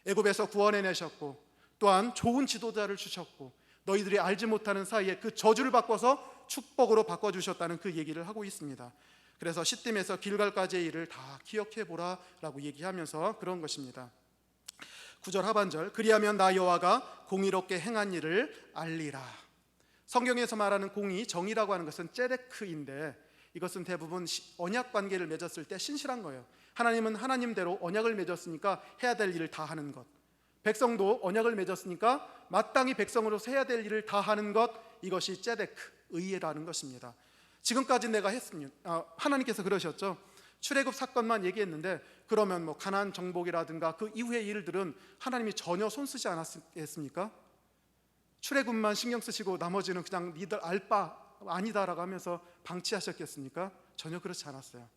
애굽에서 구원해내셨고 또한 좋은 지도자를 주셨고 너희들이 알지 못하는 사이에 그 저주를 바꿔서 축복으로 바꿔주셨다는 그 얘기를 하고 있습니다. 그래서 시딤에서 길갈까지의 일을 다 기억해보라 라고 얘기하면서 그런 것입니다. 9절 하반절, 그리하면 나 여호와가 공의롭게 행한 일을 알리라. 성경에서 말하는 공의, 정의라고 하는 것은 째레크인데 이것은 대부분 언약 관계를 맺었을 때 신실한 거예요. 하나님은 하나님대로 언약을 맺었으니까 해야 될 일을 다 하는 것. 백성도 언약을 맺었으니까 마땅히 백성으로서 해야 될 일을 다 하는 것, 이것이 ጼ데크, 의회라는 것입니다. 지금까지 내가 했습니다. 하나님께서 그러셨죠. 출애굽 사건만 얘기했는데 그러면 뭐 가나안 정복이라든가 그 이후의 일들은 하나님이 전혀 손쓰지 않았겠습니까? 출애굽만 신경 쓰시고 나머지는 그냥 니들 알 바 아니다라고 하면서 방치하셨겠습니까? 전혀 그렇지 않았어요.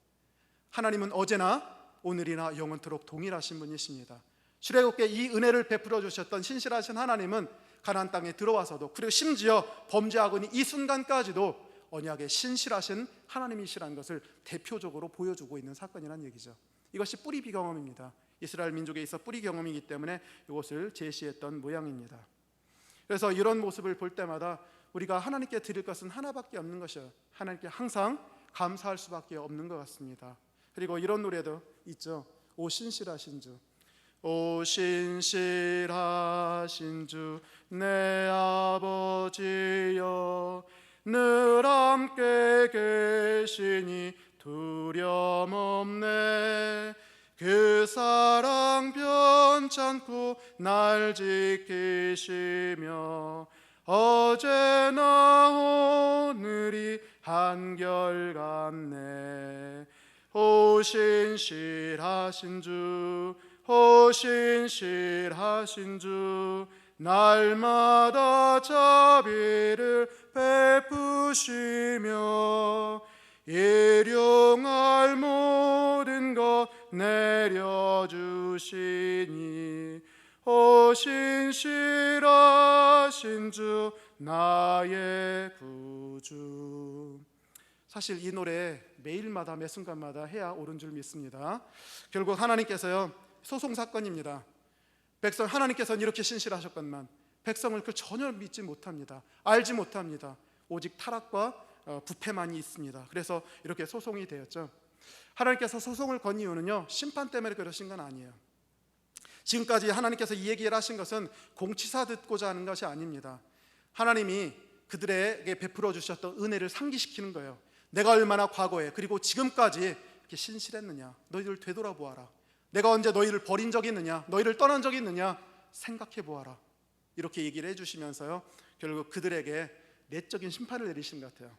하나님은 어제나 오늘이나 영원토록 동일하신 분이십니다. 출애굽께 이 은혜를 베풀어 주셨던 신실하신 하나님은 가나안 땅에 들어와서도, 그리고 심지어 범죄하고 있는 이 순간까지도 언약의 신실하신 하나님이시라는 것을 대표적으로 보여주고 있는 사건이라는 얘기죠. 이것이 뿌리 비경험입니다. 이스라엘 민족에 있어 뿌리 경험이기 때문에 이것을 제시했던 모양입니다. 그래서 이런 모습을 볼 때마다 우리가 하나님께 드릴 것은 하나밖에 없는 것이에요. 하나님께 항상 감사할 수밖에 없는 것 같습니다. 그리고 이런 노래도 있죠. 오 신실하신 주, 오 신실하신 주 내 아버지여, 늘 함께 계시니 두려움 없네. 그 사랑 변찮고 날 지키시며 어제나 오늘이 한결같네. 오 신실하신 주, 오 신실하신 주, 날마다 자비를 베푸시며 일용할 모든 것 내려주시니 오 신실하신 주 나의 구주. 사실 이 노래 매일마다 매 순간마다 해야 옳은 줄 믿습니다. 결국 하나님께서요, 소송 사건입니다. 백성, 하나님께서는 이렇게 신실하셨건만 백성을 그 전혀 믿지 못합니다. 알지 못합니다. 오직 타락과 부패만이 있습니다. 그래서 이렇게 소송이 되었죠. 하나님께서 소송을 건 이유는요, 심판 때문에 그러신 건 아니에요. 지금까지 하나님께서 이 얘기를 하신 것은 공치사 듣고자 하는 것이 아닙니다. 하나님이 그들에게 베풀어 주셨던 은혜를 상기시키는 거예요. 내가 얼마나 과거에 그리고 지금까지 이렇게 신실했느냐, 너희들 되돌아보아라. 내가 언제 너희를 버린 적이 있느냐, 너희를 떠난 적이 있느냐 생각해 보아라. 이렇게 얘기를 해주시면서요, 결국 그들에게 내적인 심판을 내리신 것 같아요.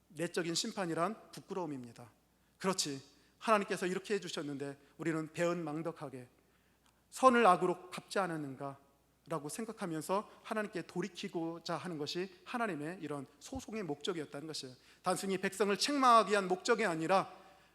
내적인 심판이란 부끄러움입니다. 그렇지, 하나님께서 이렇게 해주셨는데 우리는 배은망덕하게 선을 악으로 갚지 않았는가 라고 생각하면서 하나님께 돌이키고자 하는 것이 하나님의 이런 소송의 목적이었다는 것이에요. 단순히 백성을 책망하기 위한 목적이 아니라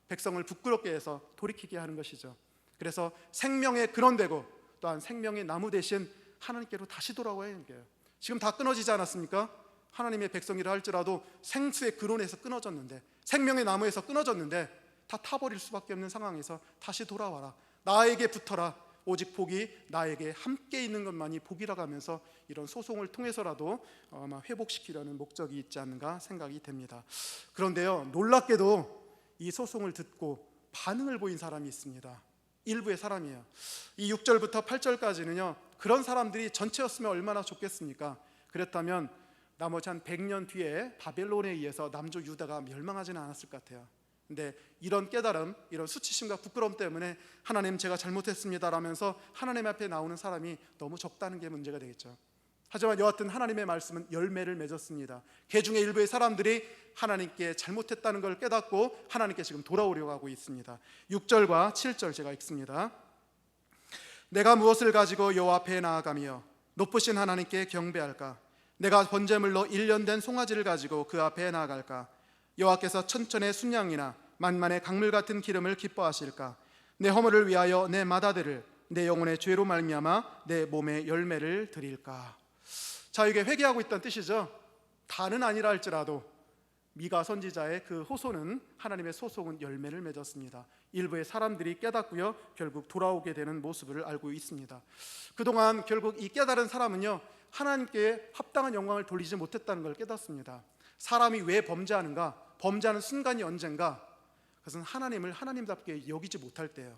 백성을 부끄럽게 해서 돌이키게 하는 것이죠. 그래서 생명의 근원되고 또한 생명의 나무 대신 하나님께로 다시 돌아와야 하는 거예요. 지금 다 끊어지지 않았습니까? 하나님의 백성이라 할지라도 생수의 근원에서 끊어졌는데, 생명의 나무에서 끊어졌는데 다 타버릴 수밖에 없는 상황에서 다시 돌아와라. 나에게 붙어라. 오직 복이 나에게 함께 있는 것만이 복이라고 하면서 이런 소송을 통해서라도 아마 회복시키려는 목적이 있지 않는가 생각이 됩니다. 그런데요, 놀랍게도 이 소송을 듣고 반응을 보인 사람이 있습니다. 일부의 사람이에요. 이 6절부터 8절까지는요, 그런 사람들이 전체였으면 얼마나 좋겠습니까? 그렇다면 나머지 한 100년 뒤에 바벨론에 의해서 남조 유다가 멸망하지는 않았을 것 같아요. 근데 이런 깨달음, 이런 수치심과 부끄러움 때문에 하나님 제가 잘못했습니다 라면서 하나님 앞에 나오는 사람이 너무 적다는 게 문제가 되겠죠. 하지만 여하튼 하나님의 말씀은 열매를 맺었습니다. 그 중에 일부의 사람들이 하나님께 잘못했다는 걸 깨닫고 하나님께 지금 돌아오려고 하고 있습니다. 6절과 7절 제가 읽습니다. 내가 무엇을 가지고 여호와 앞에 나아가며 높으신 하나님께 경배할까? 내가 번제물로 1년 된 송아지를 가지고 그 앞에 나아갈까? 여호와께서 천천의 순양이나 만만의 강물 같은 기름을 기뻐하실까? 내 허물을 위하여 내 맏아들을, 내 영혼의 죄로 말미암아 내 몸의 열매를 드릴까? 자, 이게 회개하고 있다는 뜻이죠. 다는 아니라 할지라도 미가 선지자의 그 호소는, 하나님의 소송은 열매를 맺었습니다. 일부의 사람들이 깨닫고요, 결국 돌아오게 되는 모습을 알고 있습니다. 그동안 결국 이 깨달은 사람은요, 하나님께 합당한 영광을 돌리지 못했다는 걸 깨닫습니다. 사람이 왜 범죄하는가? 범죄하는 순간이 언젠가? 그것은 하나님을 하나님답게 여기지 못할 때예요.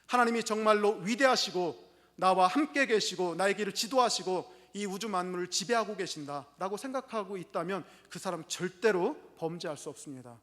하나님이 정말로 위대하시고 나와 함께 계시고 나의 길을 지도하시고 이 우주 만물을 지배하고 계신다라고 생각하고 있다면 그 사람은 절대로 범죄할 수 없습니다.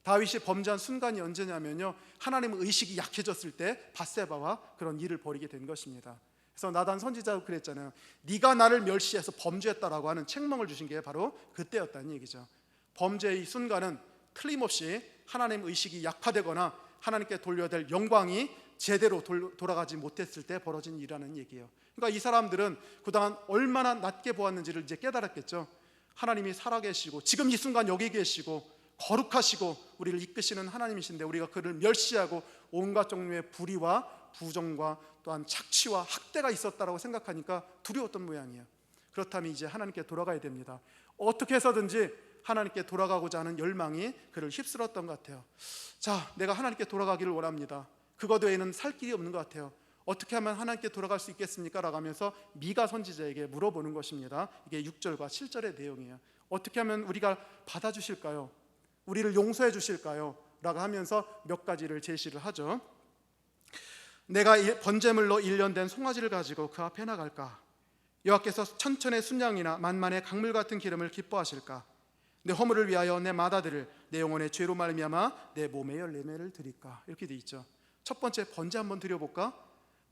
다윗이 범죄한 순간이 언제냐면요, 하나님의 의식이 약해졌을 때 밧세바와 그런 일을 벌이게 된 것입니다. 그래서 나단 선지자도 그랬잖아요. 네가 나를 멸시해서 범죄했다라고 하는 책망을 주신 게 바로 그때였다는 얘기죠. 범죄의 순간은 틀림없이 하나님 의식이 약화되거나 하나님께 돌려야 될 영광이 제대로 돌아가지 못했을 때 벌어진 일이라는 얘기예요. 그러니까 이 사람들은 그동안 얼마나 낮게 보았는지를 이제 깨달았겠죠. 하나님이 살아계시고 지금 이 순간 여기 계시고 거룩하시고 우리를 이끄시는 하나님이신데 우리가 그를 멸시하고 온갖 종류의 불의와 부정과 또한 착취와 학대가 있었다라고 생각하니까 두려웠던 모양이에요. 그렇다면 이제 하나님께 돌아가야 됩니다. 어떻게 해서든지 하나님께 돌아가고자 하는 열망이 그를 휩쓸었던 것 같아요. 자, 내가 하나님께 돌아가기를 원합니다. 그것 외에는 살 길이 없는 것 같아요. 어떻게 하면 하나님께 돌아갈 수 있겠습니까? 라고 하면서 미가 선지자에게 물어보는 것입니다. 이게 6절과 7절의 내용이에요. 어떻게 하면 우리가 받아주실까요? 우리를 용서해 주실까요? 라고 하면서 몇 가지를 제시를 하죠. 내가 번제물로 1년 된 송아지를 가지고 그 앞에 나갈까? 여호와께서 천천의 순양이나 만만의 강물 같은 기름을 기뻐하실까? 내 허물을 위하여 내 맏아들을 내 영혼의 죄로 말미암아 내 몸의 열매를 드릴까? 이렇게 돼 있죠. 첫 번째, 번제 한번 드려볼까?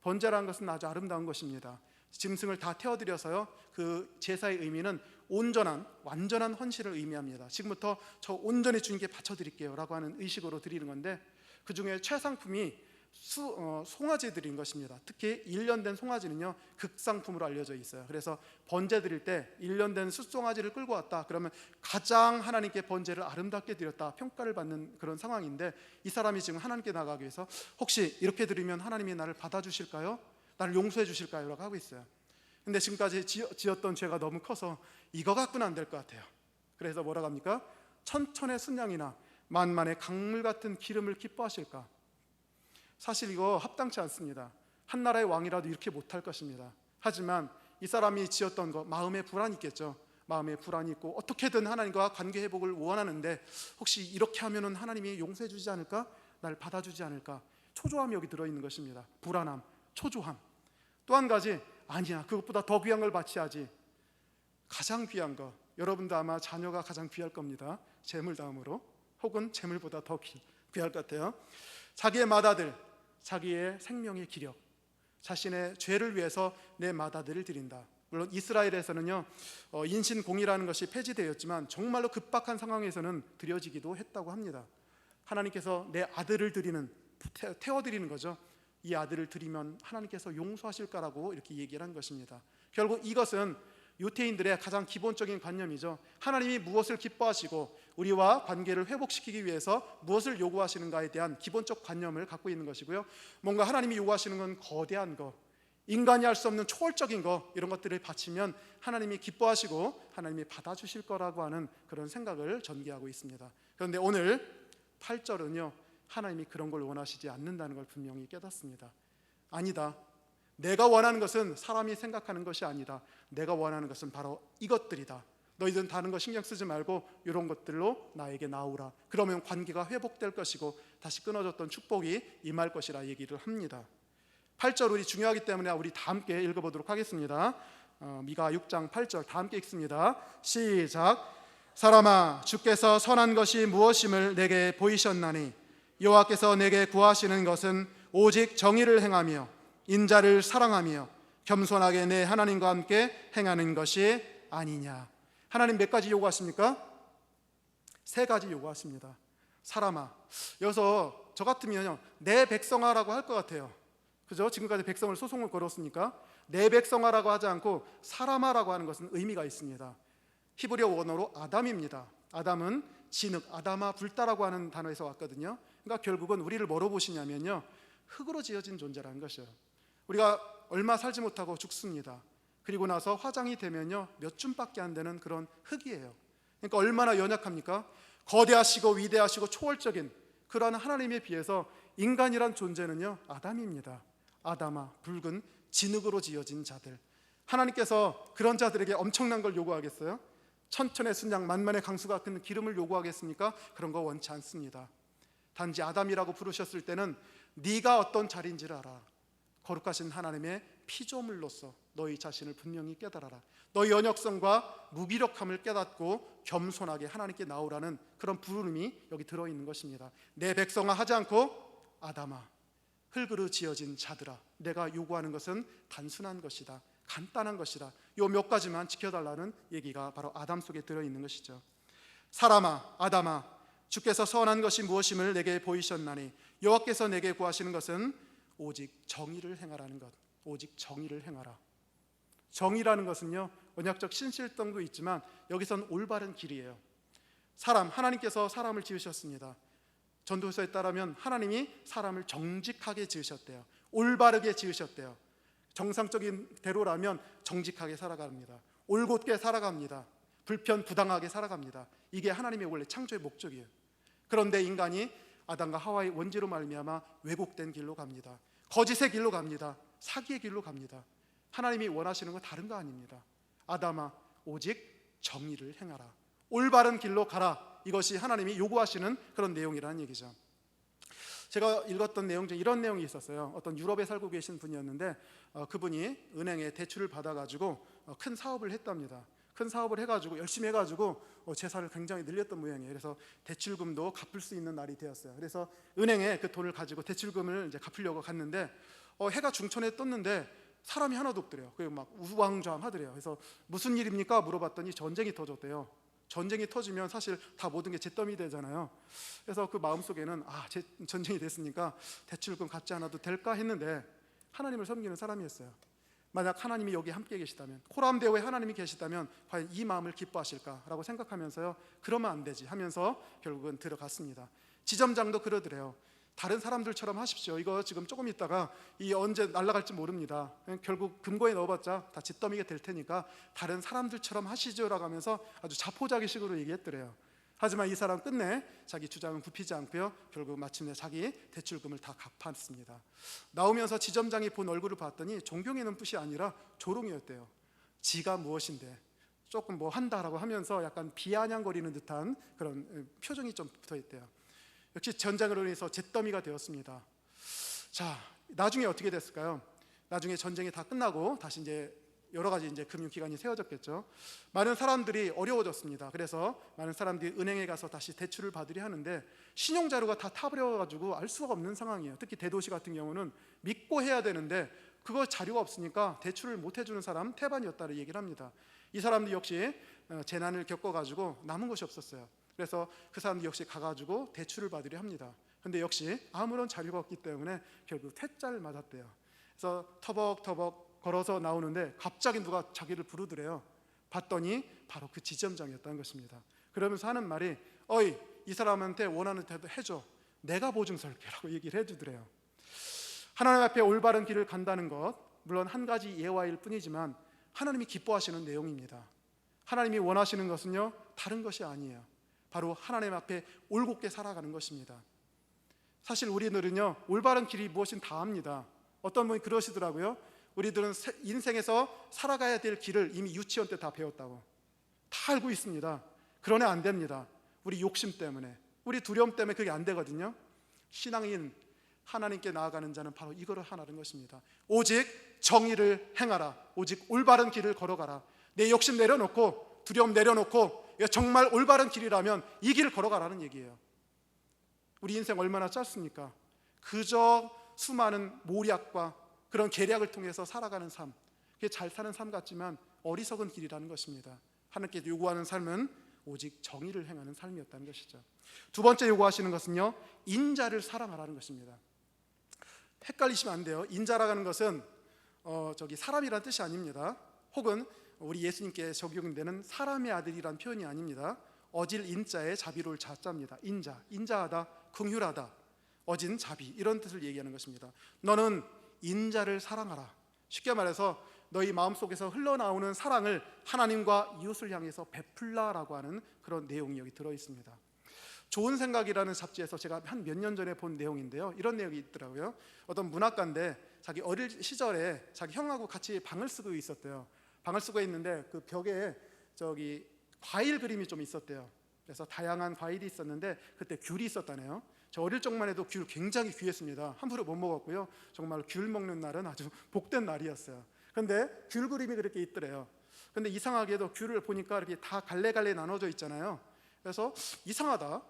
번제라는 것은 아주 아름다운 것입니다. 짐승을 다 태워드려서요, 그 제사의 의미는 온전한 완전한 헌신을 의미합니다. 지금부터 저 온전히 주님께 바쳐드릴게요 라고 하는 의식으로 드리는 건데, 그 중에 최상품이 송아지들인 것입니다. 특히 1년 된 송아지는요 극상품으로 알려져 있어요. 그래서 번제 드릴 때 1년 된 숫송아지를 끌고 왔다 그러면 가장 하나님께 번제를 아름답게 드렸다 평가를 받는 그런 상황인데, 이 사람이 지금 하나님께 나가기 위해서 혹시 이렇게 드리면 하나님이 나를 받아주실까요? 나를 용서해 주실까요? 라고 하고 있어요. 근데 지금까지 지었던 죄가 너무 커서 이거 갖고는 안 될 것 같아요. 그래서 뭐라고 합니까? 천천의 순양이나 만만의 강물 같은 기름을 기뻐하실까? 사실 이거 합당치 않습니다. 한 나라의 왕이라도 이렇게 못할 것입니다. 하지만 이 사람이 지었던 거, 마음에 불안이 있겠죠. 마음에 불안이 있고 어떻게든 하나님과 관계 회복을 원하는데, 혹시 이렇게 하면은 하나님이 용서해 주지 않을까? 날 받아주지 않을까? 초조함이 여기 들어있는 것입니다. 불안함, 초조함. 또 한 가지, 아니야, 그것보다 더 귀한 걸 바치야지. 가장 귀한 거, 여러분도 아마 자녀가 가장 귀할 겁니다. 재물 다음으로, 혹은 재물보다 더 귀할 것 같아요. 자기의 맏아들, 자기의 생명의 기력, 자신의 죄를 위해서 내 맏아들을 드린다. 물론 이스라엘에서는요 인신공의라는 것이 폐지되었지만 정말로 급박한 상황에서는 드려지기도 했다고 합니다. 하나님께서 내 아들을 드리는, 태워드리는 거죠. 이 아들을 드리면 하나님께서 용서하실까라고 이렇게 얘기를 한 것입니다. 결국 이것은 유태인들의 가장 기본적인 관념이죠. 하나님이 무엇을 기뻐하시고 우리와 관계를 회복시키기 위해서 무엇을 요구하시는가에 대한 기본적 관념을 갖고 있는 것이고요. 뭔가 하나님이 요구하시는 건 거대한 거, 인간이 할 수 없는 초월적인 거, 이런 것들을 바치면 하나님이 기뻐하시고 하나님이 받아주실 거라고 하는 그런 생각을 전개하고 있습니다. 그런데 오늘 8절은요 하나님이 그런 걸 원하시지 않는다는 걸 분명히 깨닫습니다. 아니다, 내가 원하는 것은 사람이 생각하는 것이 아니다. 내가 원하는 것은 바로 이것들이다. 너희들은 다른 거 신경 쓰지 말고 이런 것들로 나에게 나오라. 그러면 관계가 회복될 것이고 다시 끊어졌던 축복이 임할 것이라 얘기를 합니다. 8절 우리 중요하기 때문에 우리 다 함께 읽어보도록 하겠습니다. 미가 6장 8절 다 함께 읽습니다. 시작. 사람아, 주께서 선한 것이 무엇임을 내게 보이셨나니 여호와께서 내게 구하시는 것은 오직 정의를 행하며 인자를 사랑하며 겸손하게 내 하나님과 함께 행하는 것이 아니냐. 하나님 몇 가지 요구하십니까? 3가지 요구하십니다. 사람아, 여기서 저 같으면 내 백성아라고 할 것 같아요. 그죠? 지금까지 백성을 소송을 걸었으니까 내 백성아라고 하지 않고 사람아라고 하는 것은 의미가 있습니다. 히브리어 원어로 아담입니다. 아담은 진흙, 아담아 불다라고 하는 단어에서 왔거든요. 그러니까 결국은 우리를 뭐로 보시냐면요, 흙으로 지어진 존재라는 것이에요. 우리가 얼마 살지 못하고 죽습니다. 그리고 나서 화장이 되면요 몇 줌밖에 안 되는 그런 흙이에요. 그러니까 얼마나 연약합니까? 거대하시고 위대하시고 초월적인 그러한 하나님에 비해서 인간이란 존재는요 아담입니다. 아담아, 붉은 진흙으로 지어진 자들. 하나님께서 그런 자들에게 엄청난 걸 요구하겠어요? 천천의 순양, 만만의 강수 같은 기름을 요구하겠습니까? 그런 거 원치 않습니다. 단지 아담이라고 부르셨을 때는 네가 어떤 자리인지를 알아. 거룩하신 하나님의 피조물로서 너희 자신을 분명히 깨달아라. 너희 연약성과 무기력함을 깨닫고 겸손하게 하나님께 나오라는 그런 부름이 여기 들어있는 것입니다. 내 백성아 하지 않고 아담아. 흙으로 지어진 자들아, 내가 요구하는 것은 단순한 것이다, 간단한 것이다. 요 몇 가지만 지켜달라는 얘기가 바로 아담 속에 들어있는 것이죠. 사람아, 아담아, 주께서 선한 것이 무엇임을 내게 보이셨나니 여호와께서 내게 구하시는 것은 오직 정의를 행하라는 것. 오직 정의를 행하라. 정의라는 것은요, 언약적 신실성도 있지만 여기선 올바른 길이에요. 하나님께서 사람을 지으셨습니다. 전도서에 따르면 하나님이 사람을 정직하게 지으셨대요. 올바르게 지으셨대요. 정상적인 대로라면 정직하게 살아갑니다. 올곧게 살아갑니다. 불편부당하게 살아갑니다. 이게 하나님의 원래 창조의 목적이에요. 그런데 인간이 아담과 하와의 원죄로 말미암아 왜곡된 길로 갑니다. 거짓의 길로 갑니다. 사기의 길로 갑니다. 하나님이 원하시는 건 다른 거 아닙니다. 아담아, 오직 정의를 행하라. 올바른 길로 가라. 이것이 하나님이 요구하시는 그런 내용이라는 얘기죠. 제가 읽었던 내용 중에 이런 내용이 있었어요. 어떤 유럽에 살고 계신 분이었는데 그분이 은행에 대출을 받아가지고 큰 사업을 했답니다. 큰 사업을 해가지고 열심히 해가지고 재산을 굉장히 늘렸던 모양이에요. 그래서 대출금도 갚을 수 있는 날이 되었어요. 그래서 은행에 그 돈을 가지고 대출금을 이제 갚으려고 갔는데 해가 중천에 떴는데 사람이 하나도 없더래요. 그게 막 우왕좌왕하더래요. 그래서 무슨 일입니까? 물어봤더니 전쟁이 터졌대요. 전쟁이 터지면 사실 다 모든 게 잿더미 되잖아요. 그래서 그 마음속에는 전쟁이 됐으니까 대출금 갚지 않아도 될까 했는데 하나님을 섬기는 사람이었어요. 만약 하나님이 여기 함께 계시다면, 코람대오에 하나님이 계시다면 과연 이 마음을 기뻐하실까라고 생각하면서요, 그러면 안 되지 하면서 결국은 들어갔습니다. 지점장도 그러더래요. 다른 사람들처럼 하십시오. 이거 지금 조금 있다가 이 언제 날아갈지 모릅니다. 결국 금고에 넣어봤자 다 잿더미가 될 테니까 다른 사람들처럼 하시죠라고 하면서 아주 자포자기식으로 얘기했더래요. 하지만 이 사람 끝내 자기 주장은 굽히지 않고요, 결국 마침내 자기 대출금을 다 갚았습니다. 나오면서 지점장이 본 얼굴을 봤더니 존경의 눈빛이 아니라 조롱이었대요. 지가 무엇인데 조금 뭐 한다라고 하면서 약간 비아냥거리는 듯한 그런 표정이 좀 붙어있대요. 역시 전쟁으로 인해서 잿더미가 되었습니다. 자, 나중에 어떻게 됐을까요? 나중에 전쟁이 다 끝나고 다시 이제 여러 가지 이제 금융기관이 세워졌겠죠. 많은 사람들이 어려워졌습니다. 그래서 많은 사람들이 은행에 가서 다시 대출을 받으려 하는데 신용자료가 다 타버려가지고 알 수가 없는 상황이에요. 특히 대도시 같은 경우는 믿고 해야 되는데 그거 자료가 없으니까 대출을 못 해주는 사람 태반이었다고 얘기를 합니다. 이 사람들 역시 재난을 겪어가지고 남은 것이 없었어요. 그래서 그 사람들 역시 가가지고 대출을 받으려 합니다. 근데 역시 아무런 자료가 없기 때문에 결국 퇴짜를 맞았대요. 그래서 터벅터벅 걸어서 나오는데 갑자기 누가 자기를 부르더래요. 봤더니 바로 그 지점장이었다는 것입니다. 그러면서 하는 말이, 어이, 이 사람한테 원하는 대로 해줘. 내가 보증 설게라고 얘기를 해주더래요. 하나님 앞에 올바른 길을 간다는 것, 물론 한 가지 예화일 뿐이지만 하나님이 기뻐하시는 내용입니다. 하나님이 원하시는 것은요, 다른 것이 아니에요. 바로 하나님 앞에 올곧게 살아가는 것입니다. 사실 우리들은요, 올바른 길이 무엇인 다 압니다. 어떤 분이 그러시더라고요. 우리들은 인생에서 살아가야 될 길을 이미 유치원 때 다 배웠다고. 다 알고 있습니다. 그러나 안 됩니다. 우리 욕심 때문에, 우리 두려움 때문에 그게 안 되거든요. 신앙인 하나님께 나아가는 자는 바로 이거를 하라는 것입니다. 오직 정의를 행하라. 오직 올바른 길을 걸어가라. 내 욕심 내려놓고, 두려움 내려놓고, 정말 올바른 길이라면 이 길을 걸어가라는 얘기예요. 우리 인생 얼마나 짧습니까? 그저 수많은 모략과 그런 계략을 통해서 살아가는 삶, 그게 잘 사는 삶 같지만 어리석은 길이라는 것입니다. 하나님께 요구하는 삶은 오직 정의를 행하는 삶이었다는 것이죠. 두 번째 요구하시는 것은요, 인자를 사랑하라는 것입니다. 헷갈리시면 안 돼요. 인자라는 것은 사람이라는 뜻이 아닙니다. 혹은 우리 예수님께 적용되는 사람의 아들이란 표현이 아닙니다. 어질 인자에 자비로울 자자입니다. 인자하다, 긍휼하다, 어진 자비, 이런 뜻을 얘기하는 것입니다. 너는 인자를 사랑하라. 쉽게 말해서 너희 마음속에서 흘러나오는 사랑을 하나님과 이웃을 향해서 베풀라라고 하는 그런 내용이 여기 들어있습니다. 좋은 생각이라는 잡지에서 제가 한 몇 년 전에 본 내용인데요, 이런 내용이 있더라고요. 어떤 문학가인데 자기 어릴 시절에 자기 형하고 같이 방을 쓰고 있었대요. 방을 쓰고 있는데 그 벽에 과일 그림이 좀 있었대요. 그래서 다양한 과일이 있었는데 그때 귤이 있었다네요. 저 어릴 적만 해도 귤 굉장히 귀했습니다. 함부로 못 먹었고요. 정말 귤 먹는 날은 아주 복된 날이었어요. 근데 귤 그림이 그렇게 있더래요. 근데 이상하게도 귤을 보니까 이렇게 다 갈래갈래 나눠져 있잖아요. 그래서 이상하다,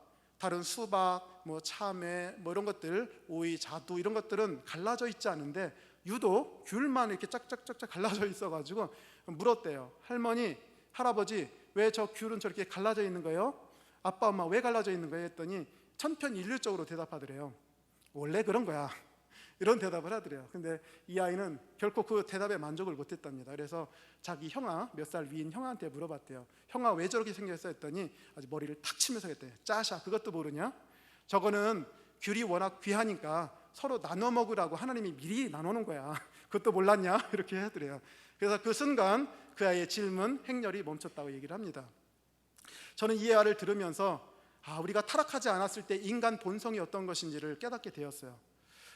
다른 수박, 뭐 참외, 뭐 이런 것들, 오이, 자두 이런 것들은 갈라져 있지 않은데 유독 귤만 이렇게 짝짝짝짝 갈라져 있어가지고 물었대요. 할머니, 할아버지, 왜 저 귤은 저렇게 갈라져 있는 거예요? 아빠, 엄마 왜 갈라져 있는 거예요? 했더니 천편일률적으로 대답하더래요. 원래 그런 거야. 이런 대답을 하더래요. 근데 이 아이는 결코 그 대답에 만족을 못했답니다. 그래서 자기 형아, 몇 살 위인 형아한테 물어봤대요. 형아, 왜 저렇게 생겼어? 했더니 아주 머리를 탁 치면서 했대요. 짜샤, 그것도 모르냐? 저거는 귤이 워낙 귀하니까 서로 나눠 먹으라고 하나님이 미리 나누는 거야. 그것도 몰랐냐? 이렇게 하더래요. 그래서 그 순간 그 아이의 질문, 행렬이 멈췄다고 얘기를 합니다. 저는 이 예화를 들으면서 우리가 타락하지 않았을 때 인간 본성이 어떤 것인지를 깨닫게 되었어요.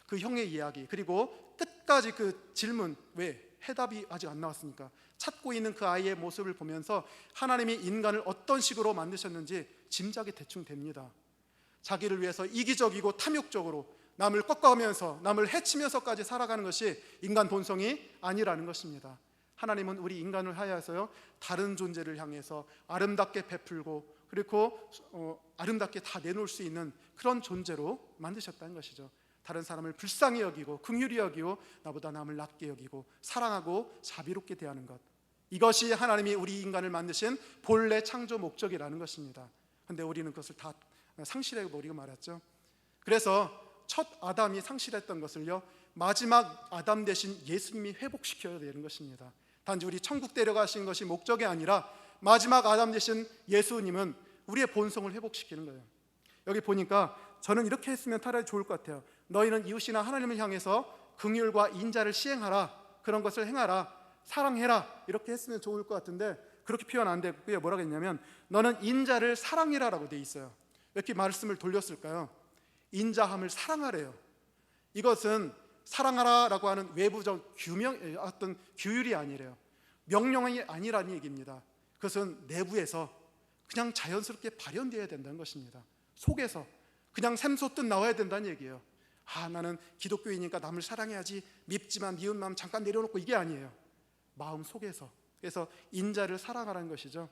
그 형의 이야기, 그리고 끝까지 그 질문, 왜? 해답이 아직 안 나왔으니까 찾고 있는 그 아이의 모습을 보면서 하나님이 인간을 어떤 식으로 만드셨는지 짐작이 대충 됩니다. 자기를 위해서 이기적이고 탐욕적으로 남을 꺾어가면서 남을 해치면서까지 살아가는 것이 인간 본성이 아니라는 것입니다. 하나님은 우리 인간을 하여서요, 다른 존재를 향해서 아름답게 베풀고 그리고 아름답게 다 내놓을 수 있는 그런 존재로 만드셨다는 것이죠. 다른 사람을 불쌍히 여기고 긍휼히 여기고 나보다 남을 낮게 여기고 사랑하고 자비롭게 대하는 것, 이것이 하나님이 우리 인간을 만드신 본래 창조 목적이라는 것입니다. 그런데 우리는 그것을 다 상실해버리고 말았죠. 그래서 첫 아담이 상실했던 것을요, 마지막 아담 대신 예수님이 회복시켜야 되는 것입니다. 단지 우리 천국 데려가신 것이 목적이 아니라 마지막 아담 대신 예수님은 우리의 본성을 회복시키는 거예요. 여기 보니까 저는 이렇게 했으면 차라리 좋을 것 같아요. 너희는 이웃이나 하나님을 향해서 긍휼과 인자를 시행하라, 그런 것을 행하라, 사랑해라, 이렇게 했으면 좋을 것 같은데 그렇게 표현 안 되고요. 뭐라고 했냐면 너는 인자를 사랑해라라고 돼 있어요. 왜 이렇게 말씀을 돌렸을까요? 인자함을 사랑하래요. 이것은 사랑하라라고 하는 외부적 어떤 규율이 아니래요. 명령이 아니라는 얘기입니다. 그것은 내부에서 그냥 자연스럽게 발현되어야 된다는 것입니다. 속에서 그냥 샘솟듯 나와야 된다는 얘기예요. 나는 기독교이니까 남을 사랑해야지, 밉지만 미운 마음 잠깐 내려놓고, 이게 아니에요. 마음 속에서. 그래서 인자를 사랑하라는 것이죠.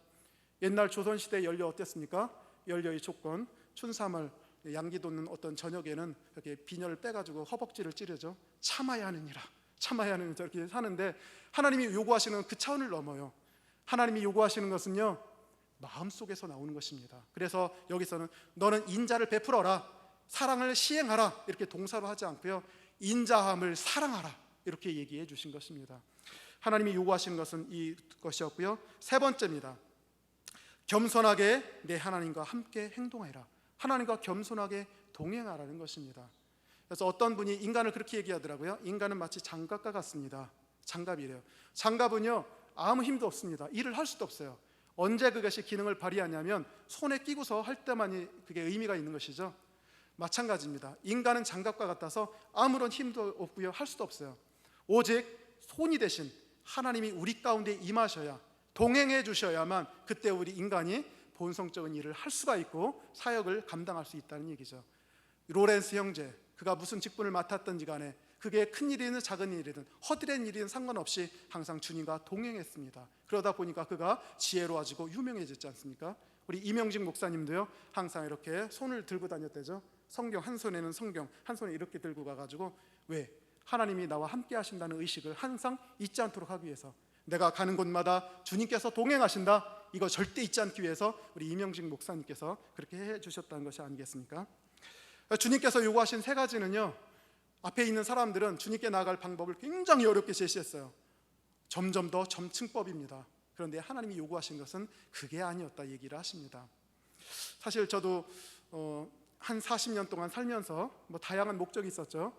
옛날 조선시대 연료 어땠습니까? 연료의 조건, 춘삼월 양기 돋는 어떤 저녁에는 이렇게 비녀를 빼가지고 허벅지를 찌르죠. 참아야 하느니라, 참아야 하느니라, 이렇게 하는데 하나님이 요구하시는 그 차원을 넘어요. 하나님이 요구하시는 것은요, 마음속에서 나오는 것입니다. 그래서 여기서는 너는 인자를 베풀어라, 사랑을 시행하라, 이렇게 동사로 하지 않고요, 인자함을 사랑하라, 이렇게 얘기해 주신 것입니다. 하나님이 요구하시는 것은 이것이었고요. 세 번째입니다. 겸손하게 내 하나님과 함께 행동하라. 하나님과 겸손하게 동행하라는 것입니다. 그래서 어떤 분이 인간을 그렇게 얘기하더라고요. 인간은 마치 장갑과 같습니다. 장갑이래요. 장갑은요, 아무 힘도 없습니다. 일을 할 수도 없어요. 언제 그것이 기능을 발휘하냐면 손에 끼고서 할 때만이 그게 의미가 있는 것이죠. 마찬가지입니다. 인간은 장갑과 같아서 아무런 힘도 없고요, 할 수도 없어요. 오직 손이 대신 하나님이 우리 가운데 임하셔야, 동행해 주셔야만 그때 우리 인간이 본성적인 일을 할 수가 있고 사역을 감당할 수 있다는 얘기죠. 로렌스 형제, 그가 무슨 직분을 맡았든지 간에 그게 큰 일이든 작은 일이든 허드렛 일이든 상관없이 항상 주님과 동행했습니다. 그러다 보니까 그가 지혜로워지고 유명해졌지 않습니까? 우리 이명직 목사님도요, 항상 이렇게 손을 들고 다녔대죠. 성경, 한 손에는 성경, 한 손에 이렇게 들고 가가지고, 왜? 하나님이 나와 함께 하신다는 의식을 항상 잊지 않도록 하기 위해서, 내가 가는 곳마다 주님께서 동행하신다, 이거 절대 잊지 않기 위해서 우리 이명직 목사님께서 그렇게 해주셨다는 것이 아니겠습니까? 주님께서 요구하신 세 가지는요, 앞에 있는 사람들은 주님께 나아갈 방법을 굉장히 어렵게 제시했어요. 점점 더 점층법입니다. 그런데 하나님이 요구하신 것은 그게 아니었다 얘기를 하십니다. 사실 저도 한 40년 동안 살면서 다양한 목적이 있었죠.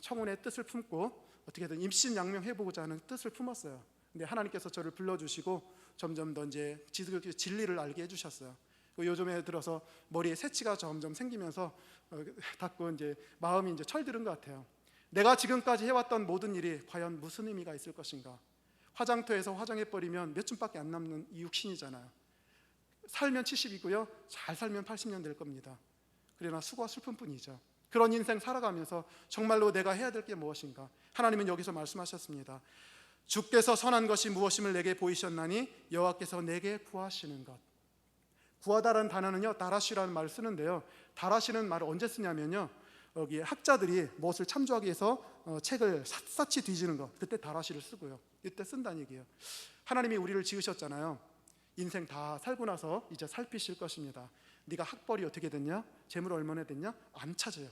청혼의 뜻을 품고 어떻게든 임신양명해보고자 하는 뜻을 품었어요. 근데 하나님께서 저를 불러주시고 점점 더 이제 지극히 진리를 알게 해주셨어요. 요즘에 들어서 머리에 새치가 점점 생기면서 자꾸 이제 마음이 이제 철들은 것 같아요. 내가 지금까지 해왔던 모든 일이 과연 무슨 의미가 있을 것인가? 화장터에서 화장해버리면 몇 줌밖에 안 남는 이 육신이잖아요. 살면 70이고요, 잘 살면 80년 될 겁니다. 그러나 수고와 슬픔뿐이죠. 그런 인생 살아가면서 정말로 내가 해야 될 게 무엇인가? 하나님은 여기서 말씀하셨습니다. 주께서 선한 것이 무엇임을 내게 보이셨나니 여호와께서 내게 구하시는 것. 구하다라는 단어는요, 다라시라는 말을 쓰는데요. 다라시는 말을 언제 쓰냐면요, 여기 학자들이 무엇을 참조하기 위해서 책을 샅샅이 뒤지는 거, 그때 다라시를 쓰고요. 이때 쓴다는 얘기예요. 하나님이 우리를 지으셨잖아요. 인생 다 살고 나서 이제 살피실 것입니다. 네가 학벌이 어떻게 됐냐? 재물 얼마나 됐냐? 안 찾아요.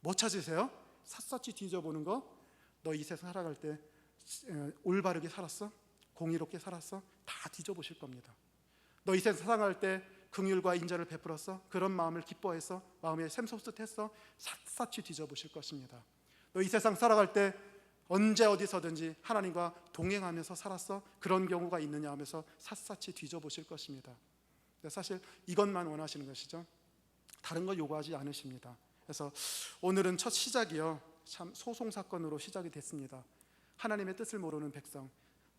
뭐 찾으세요? 샅샅이 뒤져보는 거. 너 이 세상 살아갈 때 올바르게 살았어? 공의롭게 살았어? 다 뒤져보실 겁니다. 너 이 세상 살아갈 때 긍휼과 인자를 베풀었어? 그런 마음을 기뻐했어? 마음에 샘솟듯했어? 샅샅이 뒤져보실 것입니다. 너 이 세상 살아갈 때 언제 어디서든지 하나님과 동행하면서 살았어? 그런 경우가 있느냐 하면서 샅샅이 뒤져보실 것입니다. 사실 이것만 원하시는 것이죠. 다른 걸 요구하지 않으십니다. 그래서 오늘은 첫 시작이요, 참 소송사건으로 시작이 됐습니다. 하나님의 뜻을 모르는 백성,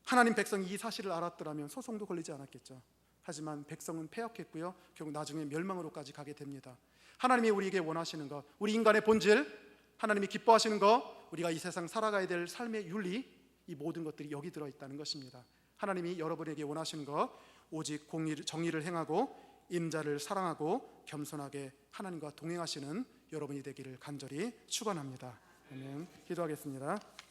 하나님 백성이 이 사실을 알았더라면 소송도 걸리지 않았겠죠. 하지만 백성은 패역했고요, 결국 나중에 멸망으로까지 가게 됩니다. 하나님이 우리에게 원하시는 것, 우리 인간의 본질, 하나님이 기뻐하시는 것, 우리가 이 세상 살아가야 될 삶의 윤리, 이 모든 것들이 여기 들어있다는 것입니다. 하나님이 여러분에게 원하시는 것, 오직 정의를 행하고 임자를 사랑하고 겸손하게 하나님과 동행하시는 여러분이 되기를 간절히 축원합니다. 아멘. 기도하겠습니다.